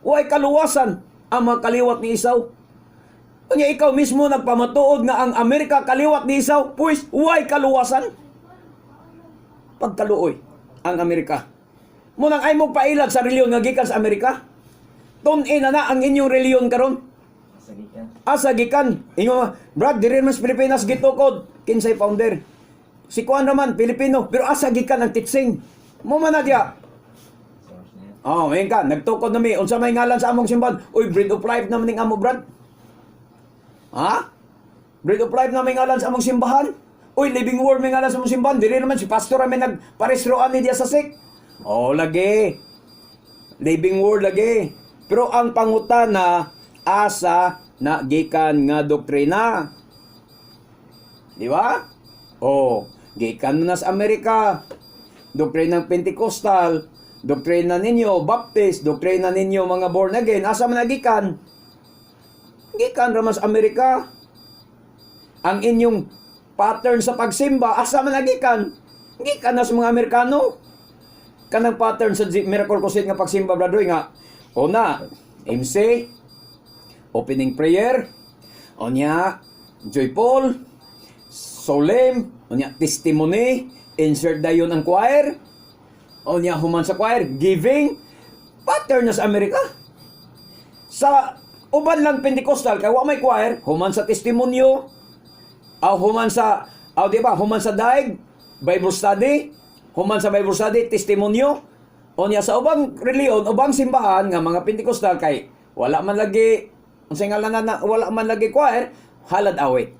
Way kaluwasan ang mga kaliwat ni Isaw. Unya ikaw mismo nagpamatuod nga ang Amerika kaliwat ni Isaw, pues why kaluwasan? Pagkaluoy ang Amerika. Munang ay mo pailag sa reliyon nga gikan sa Amerika. Tun-in na ang inyong reliyon karon. Sige ka. Asa gikan? Ingo, Brad, diri mas Pilipinas gitukod. Kinsay founder? Si Kuan Raman, Pilipino. Pero asa gikan ang teaching? Mo man na diya. Source niya. Oh, ngayon ka, nagtukod na mi. Unsa may ngalan sa among simbahan? Uy, bread of life naman ning amo, Brad. Ha? Bread of life na may ngalan sa among simbahan? Uy, living word may ngalan sa among simbahan. Dili naman si pastor may nagparesroan ni diya sa sik. Oh, lagi. Living word lagi. Pero ang pangutana, asa na gikan nga doktrina. Di ba? Oh, gikan na sa Amerika. Doktrina ng Pentecostal, doktrina ninyo Baptist, doktrina ninyo mga born again, asa man nagikan? Gikan ra mas Amerika. Ang inyong pattern sa pagsimba, asa man nagikan? Gikan na sa mga Amerikano. Kanang pattern sa Miracle Crusade nga pagsimba, brother, nga una, MC, opening prayer, onya, joyful, solemn, onya, testimony, insert dayon ang choir, onya, human sa choir, giving, pattern na sa Amerika. Sa uban lang Pentecostal, kaya wa may choir, human sa testimonyo, human sa, di ba, human sa daig, Bible study, human sa Bible study, testimonyo, onya sa ubang reliyon, ubang simbahan nga mga Pentecostal kay wala man lagi unsay ngalan na wala man lagi choir, halad awit.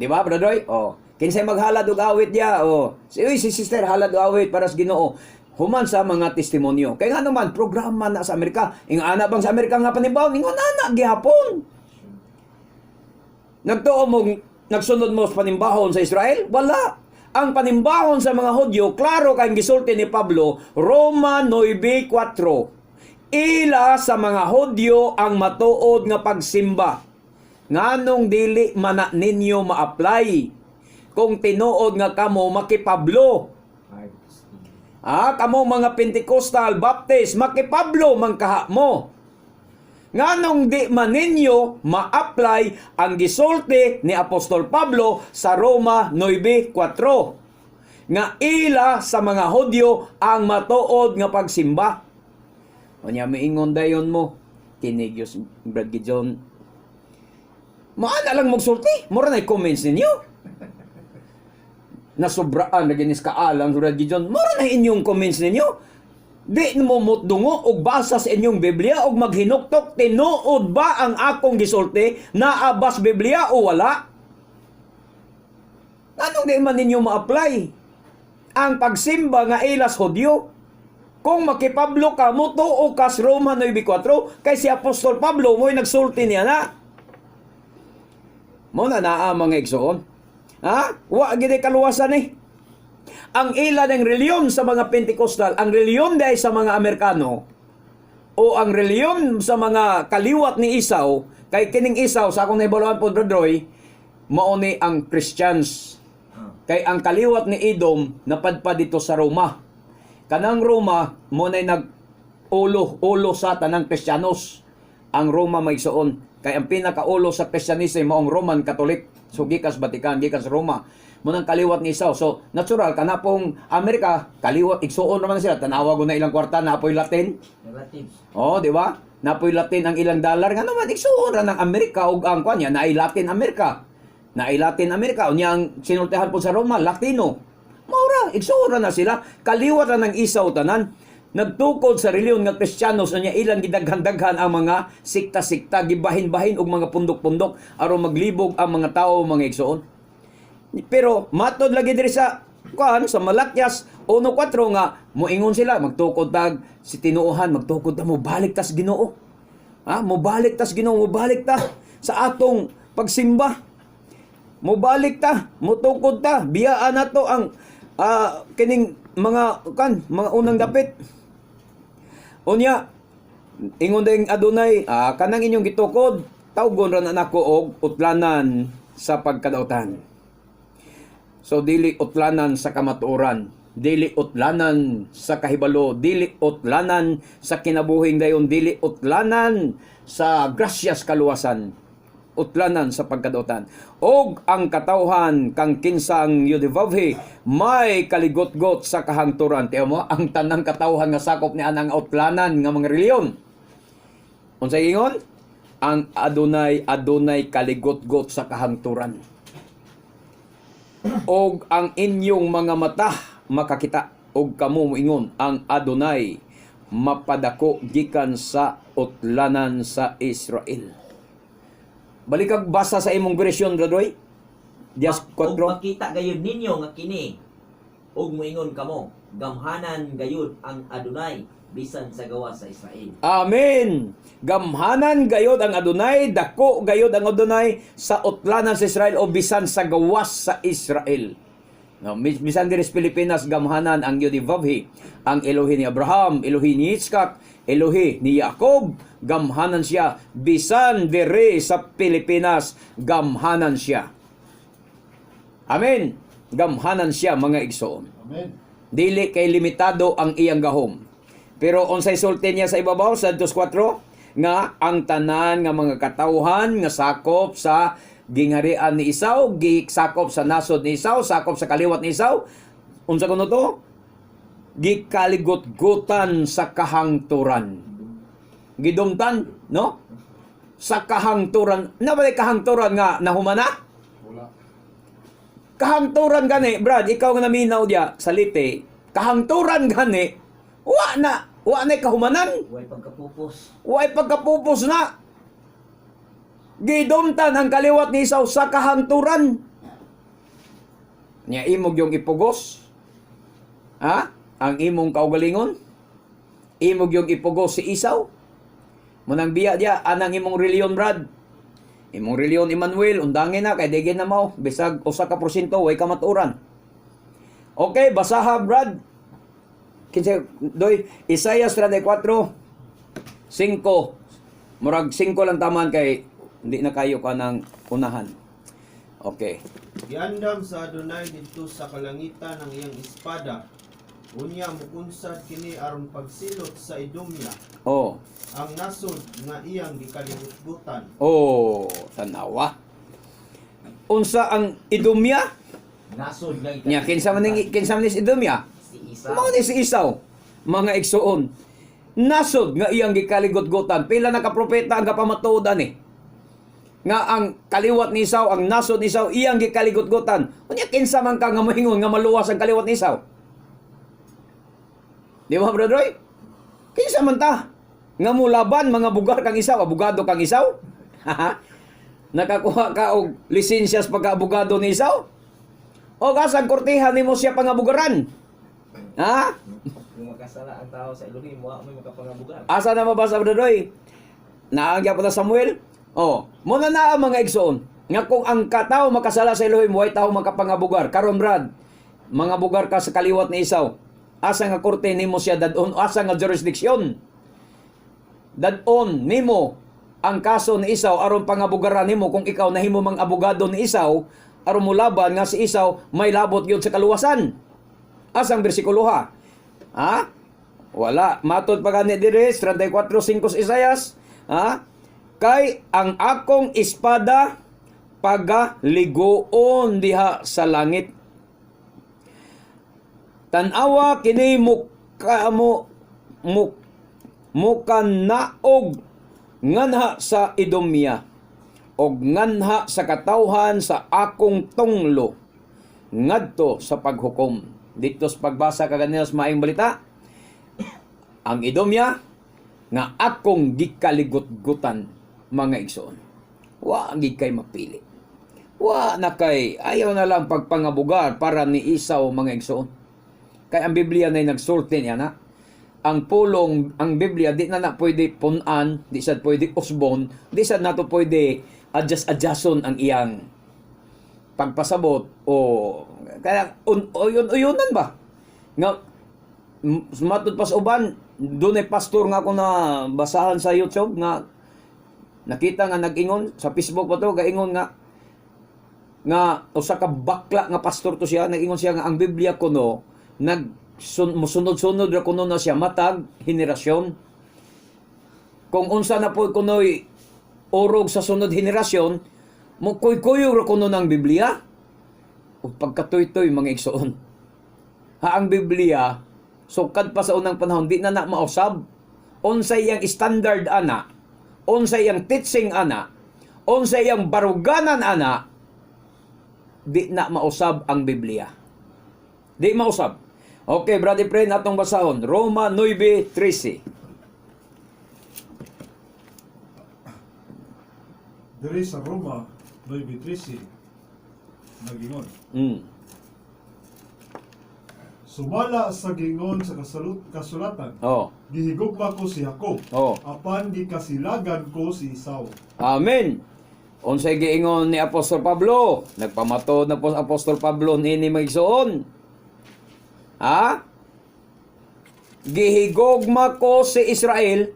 Di ba, brother? Oh, kinsay maghalad og awit dia? Oh, si sister halad og awit para sa Ginoo. Human sa mga testimonyo. Kay nga naman programa na sa Amerika. Ing ana bang sa Amerika nga panimbaw, ingon ana gihapon. Nagtuo mo nagsunod mo sa panimbahon sa Israel? Wala. Ang panimbahon sa mga Hudyo, klaro kayong gisulti ni Pablo, Roma 9:4. Ila sa mga Hudyo ang matuod nga pagsimba. Nganong dili man ninyo ma-apply kung tinuod nga kamo makipablo. Kamo mga Pentecostal, Baptist, makipablo man kaha mo. Nganong di man ninyo ma-apply ang gisulti ni Apostol Pablo sa Roma 9:4 nga ila sa mga Hudyo ang matuod nga pagsimba. Unya miingon dayon mo kinigyos Brad Gideon. Maana lang magsulti, mura na comments ninyo. Nasobraan na ginis kaalang Brad Gideon. Mura na inyong comments ninyo. Di mo mutdungo og basa sa inyong Biblia og maghinuktok tinuod ba ang akong gisulti na abas Biblia o wala? Anong di man ninyo ma-apply? Ang pagsimba nga ilas Hudyo. Kung makipablo ka, mutuo ka sa Roma 9:4 kay si Apostol Pablo mo'y nagsulti niya na. Muna naa mga igsoon. Wa gid kaluwasan eh. Ang ila ng reliyon sa mga Pentecostal, ang reliyon dahil sa mga Amerikano, o ang reliyon sa mga kaliwat ni Isaw, kay kining Isaw, sa akong naibaluan po, Brodroy, mauni ang Christians. Kay ang kaliwat ni Edom, napadpad dito sa Roma. Kanang Roma, muna'y nag-ulo sa tanang Kristyanos. Ang Roma may soon. Kay ang pinakaulo sa Kristyanism, maong Roman Catholic. So, gikas Vatican, gikas Roma. Munang kaliwat ni Isaw. So, natural, kanapong Amerika, kaliwat, igsuon naman sila. Tanawa ko na ilang kwarta, napoy Latin. Relatives. Oh, di ba? Napoy Latin ang ilang dollar. Nga naman, igsuon ra ng Amerika o ang kanya, naay Latin Amerika. Naay Latin Amerika. O niyang sinultihan po sa Roma, Latino. Maura, igsuon ra na sila. Kaliwat ra ng Isaw tanan. Nagtukod sa reliyon nga Kristyanos na niya ilang gidaghan-daghan ang mga sikta-sikta, gibahin-bahin og mga pundok-pundok aron maglibog ang mga tao mga igsuon. Pero matod lagi diri sa sa Malakyas 1:4 nga moingon sila magtukod tag si tinuohan magtukod ta mo balik tas Ginoo. Mo balik tas Ginoo, mo balik ta sa atong pagsimba. Mo balik ta, mo tukod ta, biyaan nato ang kining mga unang dapit. Unya ingon ding adunay kanang inyong gitukod tawgon ra na nako og utlanan sa pagkadautan. So, dili utlanan sa kamatuoran, dili utlanan sa kahibalo, dili utlanan sa kinabuhing dayon, dili utlanan sa grasyas kaluwasan. utlanan sa pagkadutan. Og ang katawhan kang kinsang yudivavhi may kaligot-got sa kahangturan. Tiyo mo, ang tanang katawhan nga sakop ni anang utlanan nga mga reliyon. Unsay ingon? Ang adunay kaligot-got sa kahangturan. Og ang inyong mga mata makakita, og kamo moingon ang Adonai mapadako gikan sa utlanan sa Israel. Balik kag basa sa imong bersyon, Radoy. Dias Og 4. makita gayud ninyo nga kini ug moingon kamo, gamhanan gayud ang Adonai bisan sa gawas sa Israel. Amen. Gamhanan gayod ang Adonai, dako gayod ang Adonai sa utlanan sa Israel o bisan sa gawas sa Israel. No, bisan diri sa Pilipinas gamhanan ang Yudivavhi, ang Elohi ni Abraham, Elohi ni Iskak, Elohi ni Jacob, gamhanan siya. Bisan diri sa Pilipinas gamhanan siya. Amen. Gamhanan siya mga igsoon. Amen. Dili kay limitado ang iyang gahom. Pero unsay sulti niya sa ibabaw sa 2:4 nga ang tanan nga mga katawhan nga sakop sa gingharian ni Isaw, sakop sa nasod ni Isaw, sakop sa kaliwat ni Isaw. Unsa kuno to? Gikaligot-gutan sa kahangturan. Gidumtan, no? Sa kahangturan. Nabalik kahangturan nga nahumana? Wala. Kahangturan gani, Brad, ikaw nga naminaw diya sa lite. Kahangturan gani, wa na kahumanan. Way pagkapupos. Way pagkapupos na. Gidumtan ang kaliwat ni Isaw sa kahangturan. Nya imog yung ipugos. Ha? Ang imong kaugalingon. Imog yung ipugos si Isaw. Munang biya dia anang imong reliyon, Brad. Imong reliyon Emmanuel, undangin na kay degen na mao, bisag 1% way ka maturan. Okay, basaha, Brad. Kinsa doy Isaiah 34 5. Murag 5 lang taman kay hindi na kayo ka ng unahan. Okay. Giandam sa Adonai didto sa kalangitan ang iyang espada. Unya mukunsad kini aron pagsilot sa Edomia. Oh. Ang nasod nga iyang gikalibutan. Oh, tanawa. Unsa ang Edomia? Nasod nga Nya kinsa man ni Edomia? si Isa. Mao ni si Isaw. Mga igsoon. Nasod nga iyang gikaligot-gutan. Pila na ka propeta ang kapamatuodan ni. Nga ang kaliwat ni Isaw, ang nasod ni Isaw, iyang gikaligot-gutan. Unya kinsa man ka nga moingon nga maluwas ang kaliwat ni Isaw? Di ba, Brother Roy? Kinsa man ta? Nga mulaban, mga bugar kang Isaw, abogado kang Isaw? Nakakuha ka og lisensya sa pagka-abogado ni Isaw? O kasang kortehan nimo siya pangabugaran? Ha? Kung makasala ang tao sa Elohim, wa may makapangabugan. Asa na mabasa, Brother Roy? Naagya pa na Samuel? Oh, muna na ang mga igsoon. Nga kung ang katao makasala sa Elohim, way tao makapangabugar. Karon, Brad, mga bugar ka sa kaliwat ni Isaw. Asa nga korte nimo siya dadon, asa nga jurisdiksyon. Dadon nimo ang kaso ni Isaw aron pangabugaran nimo kung ikaw nahimo mang abogado ni Isaw aron mulaban nga si Isaw may labot gyud sa kaluwasan. Asang bersikulo ha? Ha? Wala. Matod pa gani dire 34:5 sa Isayas. Ha? Kay ang akong espada pagaligoon diha sa langit. Tanawa kini mukanaog nganha sa Edomia og nganha sa katawhan sa akong tunglo ngadto sa paghukom. Dito sa pagbasa kaganina sa maayong balita, ang Edomia nga akong gikaligot-gutan mga igsoon. Wa gid kay mapili. Wa na kay ayaw na lang pagpangabugar para ni Isaw mga igsoon. Kay ang Biblia na nagsulti niya na ang pulong, ang Biblia di na pwede punan, di sad pwede usbon, di sad nato pwede adjuston ang iyang pagpasabot o kaya uyunan ba nga matod pas uban dunay pastor nga ako na basahan sa YouTube nga nakita nga nag-ingon sa Facebook pa to gaingon nga usa ka bakla nga pastor to siya nag-ingon siya nga ang Biblia kuno musunod-sunod ra kuno na siya matag henerasyon kung unsa na po kunoy orog sa sunod henerasyon, mo kuy-kuyo ra kuno ng Biblia. O pagkatoy-toy mga igsoon. Ha ang Biblia, sukad pa sa unang panahon, di na mausab. Unsay yang standard ana, unsay yang teaching ana, unsay yang baruganan ana, di na mausab ang Biblia. Di mausab. Okay, brother friend, atong basahon. Roma 9:13. Diri sa Roma 9:13 nagingon. Sumala sa gingon sa kasulatan. Oh. Gihigugma ko si Jacob. Oh. Apan gikasilagan ko si Esau. Amen. Unsay giingon ni Apostol Pablo? Nagpamato na po Apostol Pablo nini magsuon. Ha? Gihigugma ko si Israel,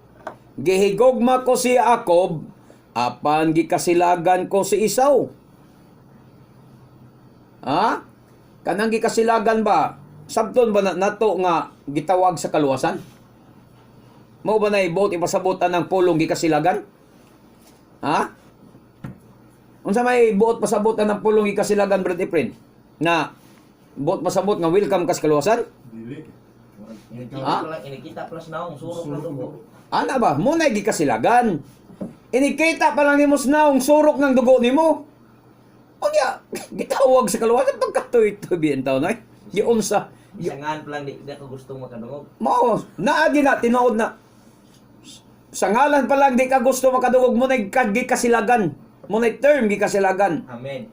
gihigugma ko si Jacob, apan gikasilagan ko si Esau. Ha? Kanang gikasilagan ba? Sabton ba nato nga gitawag sa kaluwasan? Mao ba nay buot ipasabutan ng pulong gikasilagan? Ha? Unsa may buot pasabutan ng pulong gikasilagan, brother friend? Na buot pasabot nga welcome kas kaluwasan? Dili. Inikita plus na ang surok na dugo. Ana ba? Muna gikasilagan. Inikita pa lang nimo naong surok ng dugo nimo. Unya, gitawag sa kaluwasan pagkatoy-toy biyen taw nay. Giunsa? Isangan pa lang di ka gusto makadungog. Mao, naagi na tinuod na. Sa ngalan pa lang di ka gusto makadungog mo na gikasilagan. Mo na term gikasilagan. Amen.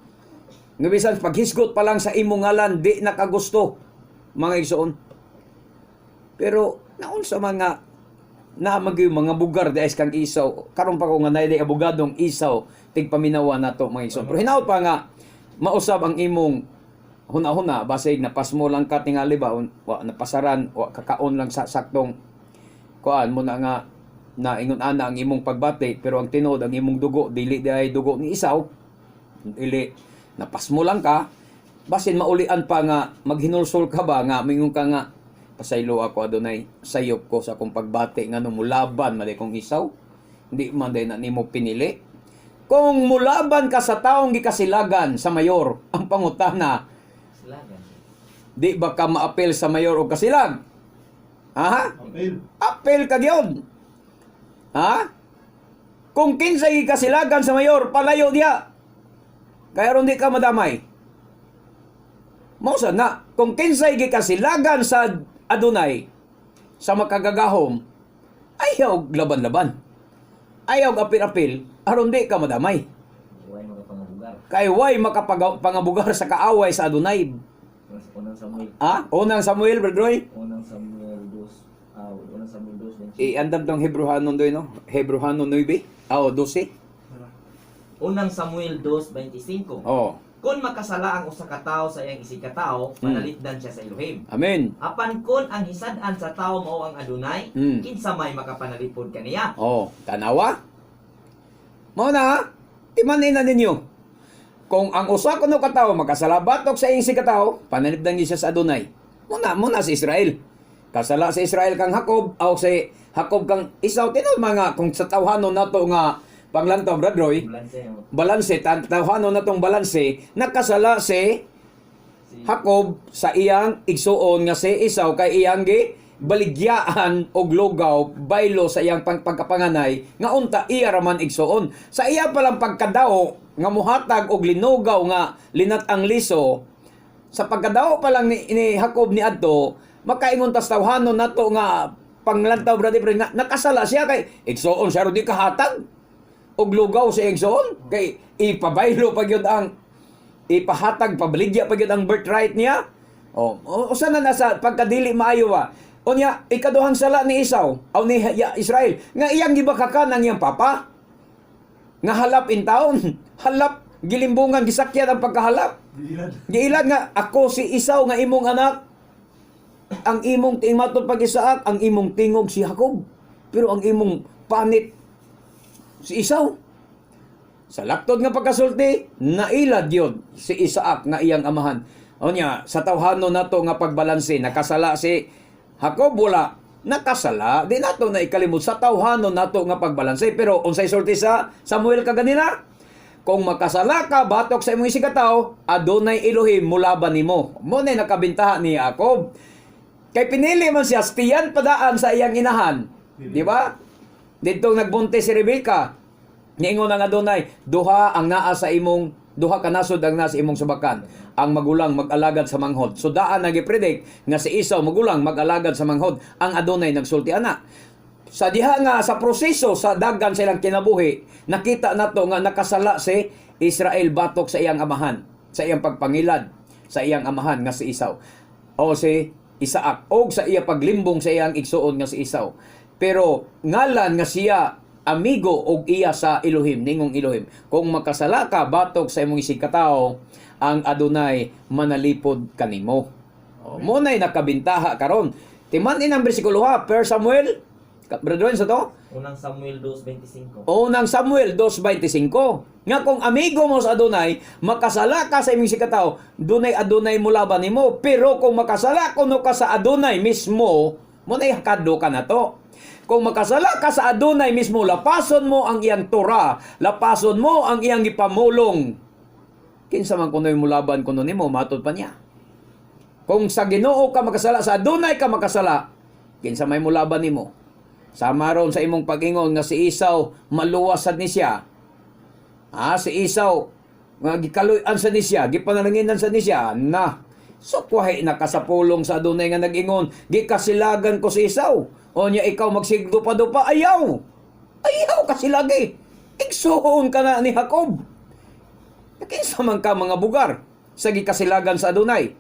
Nga bisan paghisgot pa lang sa imong ngalan di nakagusto mga igsoon. Pero naon sa mga mga bugar di kang isaw karon pa ko nga nay abogadong isaw tigpaminawa nato mga igsoon. Pero hinaut pa nga mausab ang imong huna-huna basig napasmo lang ka tingali ba wa napasaran wa kakaon lang sa saktong kuan mo na nga naingon ana ang imong pagbati pero ang tinuod ang imong dugo dili ay dugo ni isaw dili napasmo lang ka basin maulian pa nga maghinulsol ka ba nga mingon ka nga pasaylo ako adunay sayop ko sa akong pagbati nga no mulaban mali kong isaw hindi man day na nimo pinili kung mulaban ka sa taong gikasilagan sa mayor ang pangutana Silagan. di ba ka maapel sa mayor o kasilag? Ha? Apel. Apel ka gyud. Ha? Kung kinsay kasilagan sa mayor, palayo diha. Kaya ron di ka madamay. Mausa na, kung kinsay gikasilagan sa adunay, sa makagagahom, ayaw laban-laban. Ayaw apil-apil, aron di ka madamay. Huwag makapangabugar. Kay way makapangabugar sa kaaway sa adunay. Unang Samuel. Unang Samuel, Brother Roy? Unang Samuel 2. Unang Samuel 2. Andam tong Hebrehanon doy no? Hebrehanon 9. 12. Unang Samuel 2:25. Oh. Kung makasala ang usa ka tawo sa iyang isikatawo, panalitdan siya sa Elohim. Amen. Apan kun ang hisad-an sa tawo mao ang Adunay, kinsa may makapanalipod kaniya. Oh, tanawa. Mao na, timanin na ninyo. Kung ang usa kuno ka tawo makasalabatok sa iyang isikatawo, panalipdan niya siya sa Adunay. Muna si Israel. Kasala si Israel kang Jacob, o si Jacob kang Esau, tinud mga kung sa tawhanon nato nga panglantaw, Brad Roy, balanse, tawhanon na tong balanse, nakasala si Jacob sa iyang igsuon nga si Esau kay iyang baligyaan og lugaw baylo sa iyang pagkapanganay nga unta iya raman igsuon. Sa iya palang pagkadao nga muhatag og linugaw nga linat-ang liso, sa pagkadao pa lang ni Jacob ni adto, makaingon tas tawhanon nato nga panglantaw, brother, nga nakasala siya kay igsuon siya ro di kahatag og lugaw sa igsoon kay ipabaylo pa gyud ang ipahatag pabaligya pa gyud ang birthright niya. Usa na nasa pagkadili maayo wa. Unya ikaduhang sala ni Esau o ni Israel nga iyang gibakakan ang iyang papa. Nga halap in taon, halap gilimbungan gisakyan ang pagkahalap. Giilad nga ako si Esau nga imong anak. Ang imong tingmatod pag Isaak, ang imong tingog si Jacob. Pero ang imong panit si Esau. Sa laktod nga pagkasulti, nailad yun si Isaak nga iyang amahan. O niya, sa tawhanon nato nga pagbalanse, nakasala si Jacob wala. nakasala, di nato na ikalimot sa tawhanon nato nga pagbalanse. Pero unsay sulti sa Samuel kaganina? Kung makasala ka batok sa imong isigataw, adunay Elohim mulaban nimo. Mo na nakabintaha ni Jacob. Kay pinili man siya stiyan padaan sa iyang inahan. Di ba? Dito nagbunte si Rebecca. Niingon ang Adonai, duha ka nasod ang nasa imong subakan. Ang magulang mag-alagad sa manghod. So daan nagi-predict nga si Esau magulang mag-alagad sa manghod. Ang Adonai nagsulti ana. Sa diha nga sa proseso sa dagan sa ilang kinabuhi, nakita nato nga nakasala si Israel batok sa iyang amahan, sa iyang pagpangilad sa iyang amahan nga si Esau o si Isaac o sa iya paglimbong sa iyang igsuon nga si Esau. Pero ngalan nga siya amigo og iya sa Elohim, ningong Elohim. Kung makasala ka batok sa imong isigkatao, ang Adonai manalipod kanimo. Mo nay nakabintaha karon. Timan-in ang bersikulo 1 Samuel. Brethren sa to? Unang Samuel 2:25. Unang Samuel 2:25. Nga kung amigo mo sa Adonai, makasala ka sa imong isigkatao, dunay Adonai mulaban nimo. Pero kung makasala kuno ka sa Adonai mismo, mo nay hakadlo ka na to. Kung makasala ka sa Adonai mismo, lapason mo ang iyang Torah, lapason mo ang iyang ipamulong. Kinsa man kuno'y mulaban kuno nimo, matod pa niya. Kung sa Ginoo ka makasala, sa Adonai ka makasala, kinsa may mulaban nimo. Sama ron sa imong pag-ingon nga si Esau maluwasad ni siya. Si Esau nga gikaluy-an sa ni siya, gipanalanginan sa ni siya na. So kuhay nakasapulong sa Adonai nga nag-ingon, gikasilagan ko si Esau. O niya ikaw magsigdupa-dupa, ayaw kasi lagi. Igsuon ka na ni Jacob. Kinsa man ka mga bugar sa gikasilagan sa Adonai.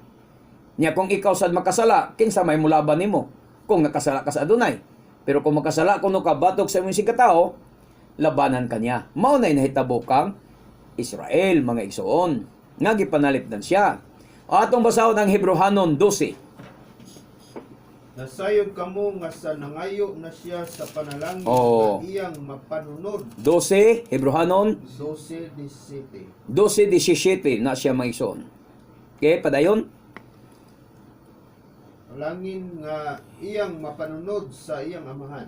Niya kung ikaw sad makasala, kinsa may mulaban nimo kung nakasala ka sa Adonai. Pero kung makasala kuno ka batok sa imong sigkatao, labanan kanya. Mao nay nahitabo kang Israel mga igsuon. Nga gipanalipdan siya. Atong basahon ang Hebrehanon 12. Nasayod kamo nga sa nangayo na siya sa panalangin Oo. nga iyang mapanunod. 12, Hebrehanon 12:17. 12:17 na siya mga igsoon. Okay, padayon. Langin nga iyang mapanunod sa iyang amahan.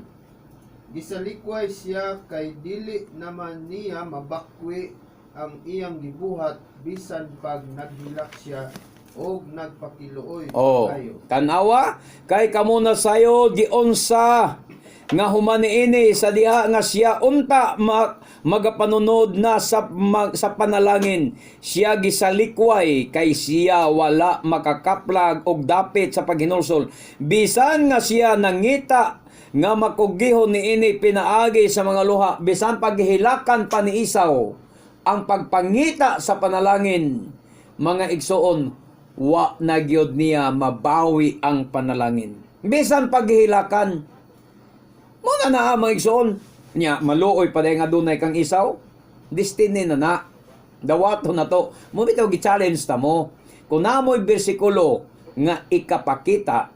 Gisalikway siya kay dili naman niya mabakwi ang iyang gibuhat bisan pag naghilak siya o nagpakiluoy kayo. Tanawa kay kamo na sayo giunsa nga humaniini sa diha nga siya unta magapanunod na sa panalangin. Siya gisalikway kay siya wala makakaplag og dapit sa paghinulsol. Bisan nga siya nangita nga makugihon niini pinaagi sa mga luha, bisan paghihilakan pa ni Esau ang pagpangita sa panalangin, mga igsoon, wa na gyud niya mabawi ang panalangin. Bisan paghihilakan, mo na mga igsoon, niya maluoy pa nga dunay kang Esau, destiny na. Dawato na to. Mo bitaw gi-challenge ta mo. Kung namoy bersikulo nga ikapakita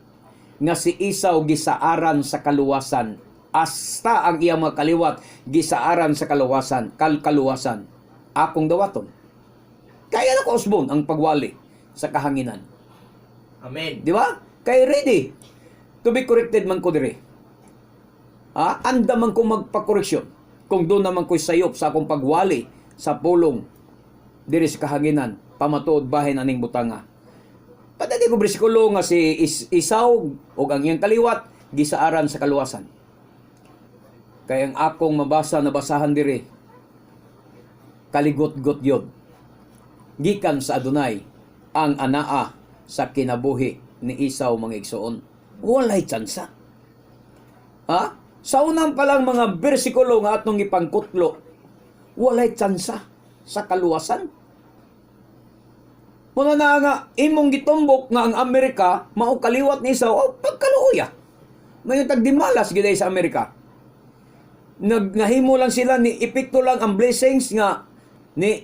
nga si Esau gisaaran sa kaluwasan, hasta ang iyang mga kaliwat gisaaran sa kaluwasan, kaluwasan. Akong dawaton. Kaya na ko usbon ang pagwali sa kahanginan. Amen. Di ba? Kay ready to be corrected man ko dire. Anda man ko magpakoreksyon kung doon naman ko'y sayop sa akong pagwali sa pulong diri sa kahanginan, pamatuod bahin aning butanga. Padali ko bersikulo nga si Esau o ang iyang kaliwat gisaaran sa kaluwasan. Kaya ang akong nabasahan diri kaligot-got yod. Gikan sa Adonai ang anaa sa kinabuhi ni Esau mga igsoon. Walay tsansa. Sa unang palang mga bersikulo nga atong ipangkutlo, walay tsansa sa kaluwasan. Muna na nga, imong gitumbok nga ang Amerika, mao kaliwat ni Esau, pagkaluya. Ngayon tagdimalas giday sa Amerika. Nahimo lang sila, ni epekto lang ang blessings nga ni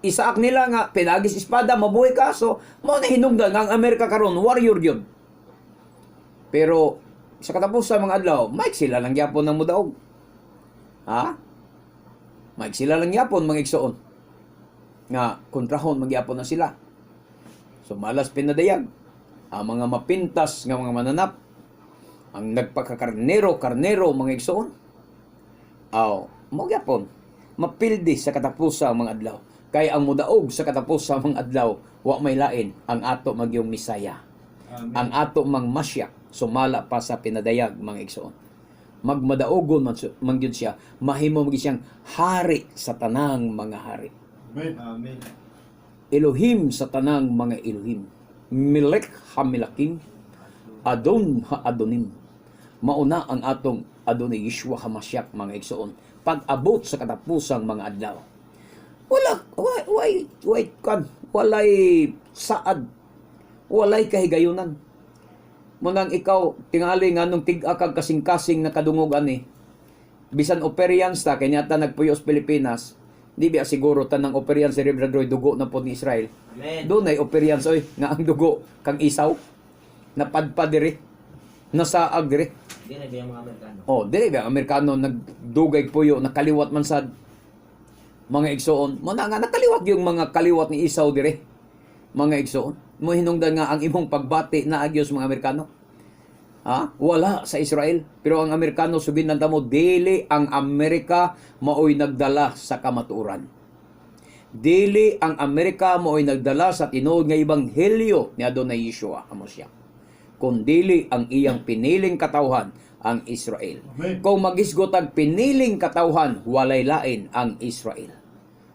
Isaac nila nga pinagis espada mabuhay ka, so mao na hinungdan nga ang Amerika karon warrior gyud. Pero sa katapusan mga adlaw, Mike sila lang gyapon ng mudaog. Mike sila lang gyapon mga igsoon. Nga kontrahon magyapon na sila. So malas pinadayag ang mga mapintas nga mga mananap. ang nagpakakarnero mga igsoon. Mo gyapon mapildi sa katapusang mga adlaw. Kay ang mudaog sa katapusang mga adlaw wa may lain ang ato magyong Misaya. Ang ato mang Masya sumala pa sa pinadayag mga igsoon. Magmadaogon man gyud siya, mahimo gyud siyang hari sa tanang mga hari. Amen. Amen. Elohim sa tanang mga Elohim. Melech ha-melakim, Adon ha-adonim. Mauna ang atong Adonai Yeshua HaMashiach mga igsoon. Pag-abot sa katapusang mga adlaw. Walay saad, walay kahigayunan. Munang ikaw tingali nganong tig-akag kasing-kasing na kadungog ani. Bisan Operians ta kanyata nagpuyo sa Pilipinas. Di ba siguro tanang Operians si Rebradroy dugo na po ni Israel. Amen. Doon ay Operians oy nga ang dugo kang isaw napadpad diri nasaag diri. Di na ba yung mga Amerikano? Dili ba Amerikano nagdugay puyo nakaliwat man sad mga igsoon. Mo na nga nakaliwat yung mga kaliwat ni isaw dire. Mga igsoon. Mo hinungdan nga ang imong pagbati na agyos mga Amerikano. Wala sa Israel. Pero ang Amerikano sugin nanta mo dili ang Amerika maoy nagdala sa kamatuoran. Dili ang Amerika maoy nagdala sa tinuod nga ebanghelyo ni Adonai Yeshua HaMashiach. Kundili ang iyang piniling katawhan ang Israel. Amen. Kung magisgotag piniling katawhan, walay lain ang Israel.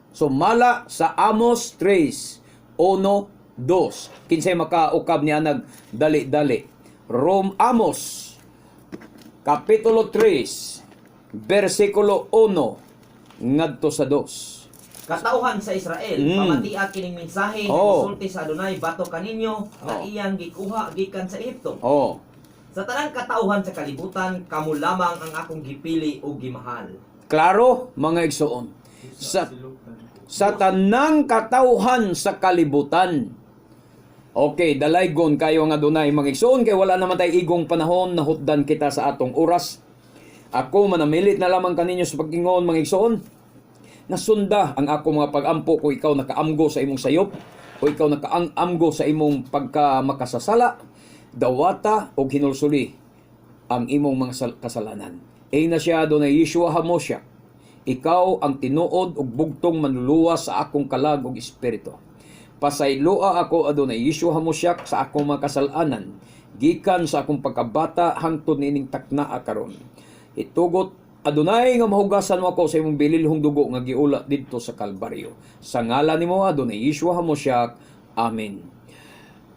Sumala sa Amos 3, 1, 2. Kinsay makaukab niya nagdali-dali. Amos, Kapitulo 3, versikulo 1, ngadto sa 2. Katauhan sa Israel, pamatia kining mensahe sulti sa Adonai bato kaninyo nga iyang gikuha gikan sa Ehipto. Sa tanang katauhan sa kalibutan, kamo lamang ang akong gipili o gimahal. Klaro, mga igsoon. Sa tanang katauhan sa kalibutan. Okay, dalaygon kayo nga dunay mga igsoon kay wala naman tay igong panahon na hutdan kita sa atong oras. Ako manamilit na lamang kaninyo sa pag-ingon mga igsoon. Nasunda ang ako mga pag-ampo kung ikaw nakaamgo sa imong sayop o ikaw nakaamgo sa imong pagka-makasasala, dawata o hinulsuli ang imong mga kasalanan. Na siya doon na Yeshua HaMashiach. Ikaw ang tinuod ug bugtong manluluwas sa akong kalag ug espiritu. Pasayloa ako adunay Yeshua HaMashiach sa akong mga kasalanan gikan sa akong pagkabata hangtod nining taknaa karon. Itugot Adunay nga mahugasan mo ako sa imong bililhong dugo nga giula didto sa Kalbaryo. Sa ngalan nimo Adonai Yeshua HaMashiach. Amen.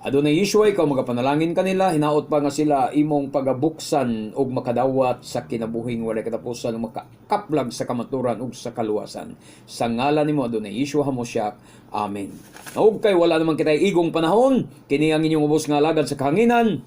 Adonai Yeshua, ikaw magapanalangin kanila, hinaot pa nga sila imong pagabuksan og makadawat sa kinabuhing walay katapusan ug makakaplag sa kamaturan ug sa kaluwasan. Sa ngalan nimo Adonai Yeshua HaMashiach. Amen. Ug kay wala naman kitay igong panahon, kini ang inyong ubos nga alagad sa kahanginan.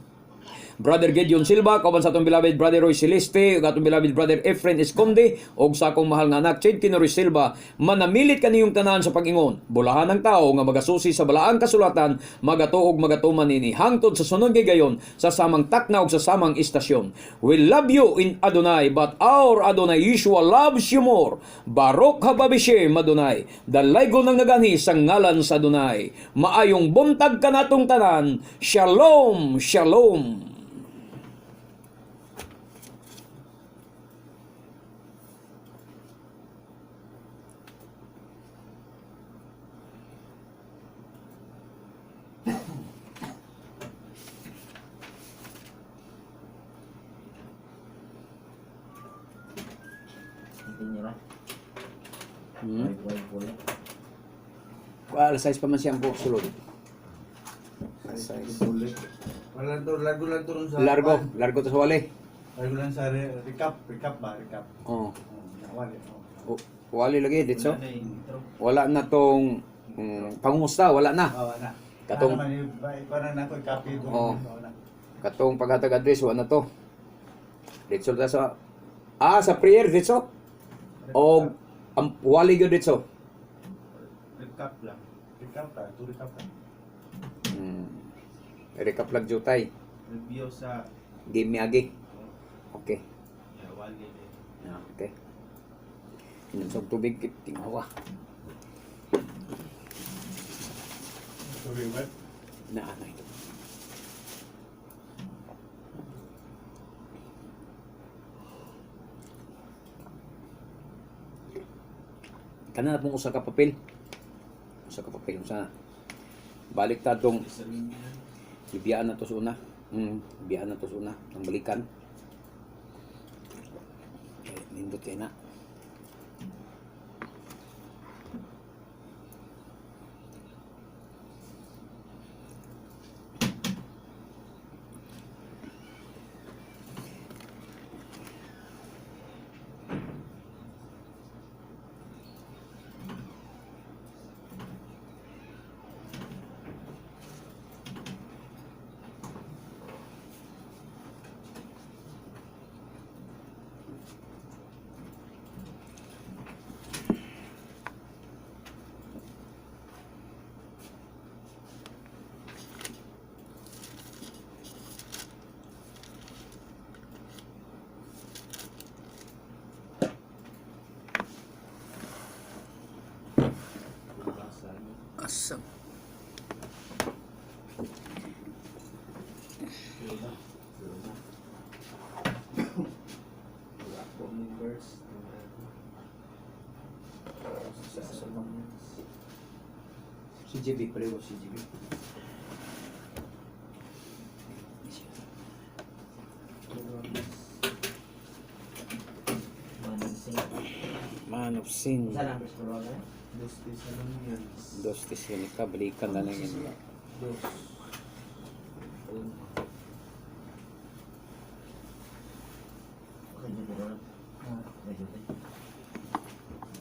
Brother Gideon Silva, kauban sa atong beloved Brother Roy Celeste, ug atong beloved Brother Efren Esconde, ug sa akong mahal nga anak, Chentino Roy Silva, manamilit kaniyong tanan sa pag-ingon. Bulahan ng tao nga magasusi sa balaang kasulatan, magatuog magatuman nini, hangtod sa sunod gayon, sa samang takna ug sa samang istasyon. We love you in Adonai, but our Adonai Yeshua loves you more. Baruch hababishem Adonai, dalaygon ng nagani sa ngalan sa Adonai. Maayong buntag kanatong tanan. Shalom, shalom. Alas 6 pa man siyang buhok sulod. Wala to, largo lang to ron sa... Largo to sa wali. Largo lang sa recap ba? Oo. Wali. Wali lagi, ditso. Wala na tong pangumusta, wala na. Na. Katong- Parang na ko copy ito. Oo. Katong paghatag address, wala na to. Ditso ta sa... sa prayer, ditso. O wali gyud ditso. Recap lang. Recap lang. Recap lang jutay. Review sa... Game miagi. Okay. Wali. Okay. Inom sa tubig, tingawa. Sorry, what? Na ano ito. Kana pong usa ka papel. Usa ka papel sa balik ta tong ibiyaan na to sa una. Ibiyaan na to sa una. Ang balikan. Nindot kay na. Asam. CGB, pareho CGB. Man of sin. Isa lang, Chris, pero wala. Dos ka, balikan na lang yun. Okay, medyo. Medyo.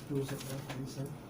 Tusok lang, minsan.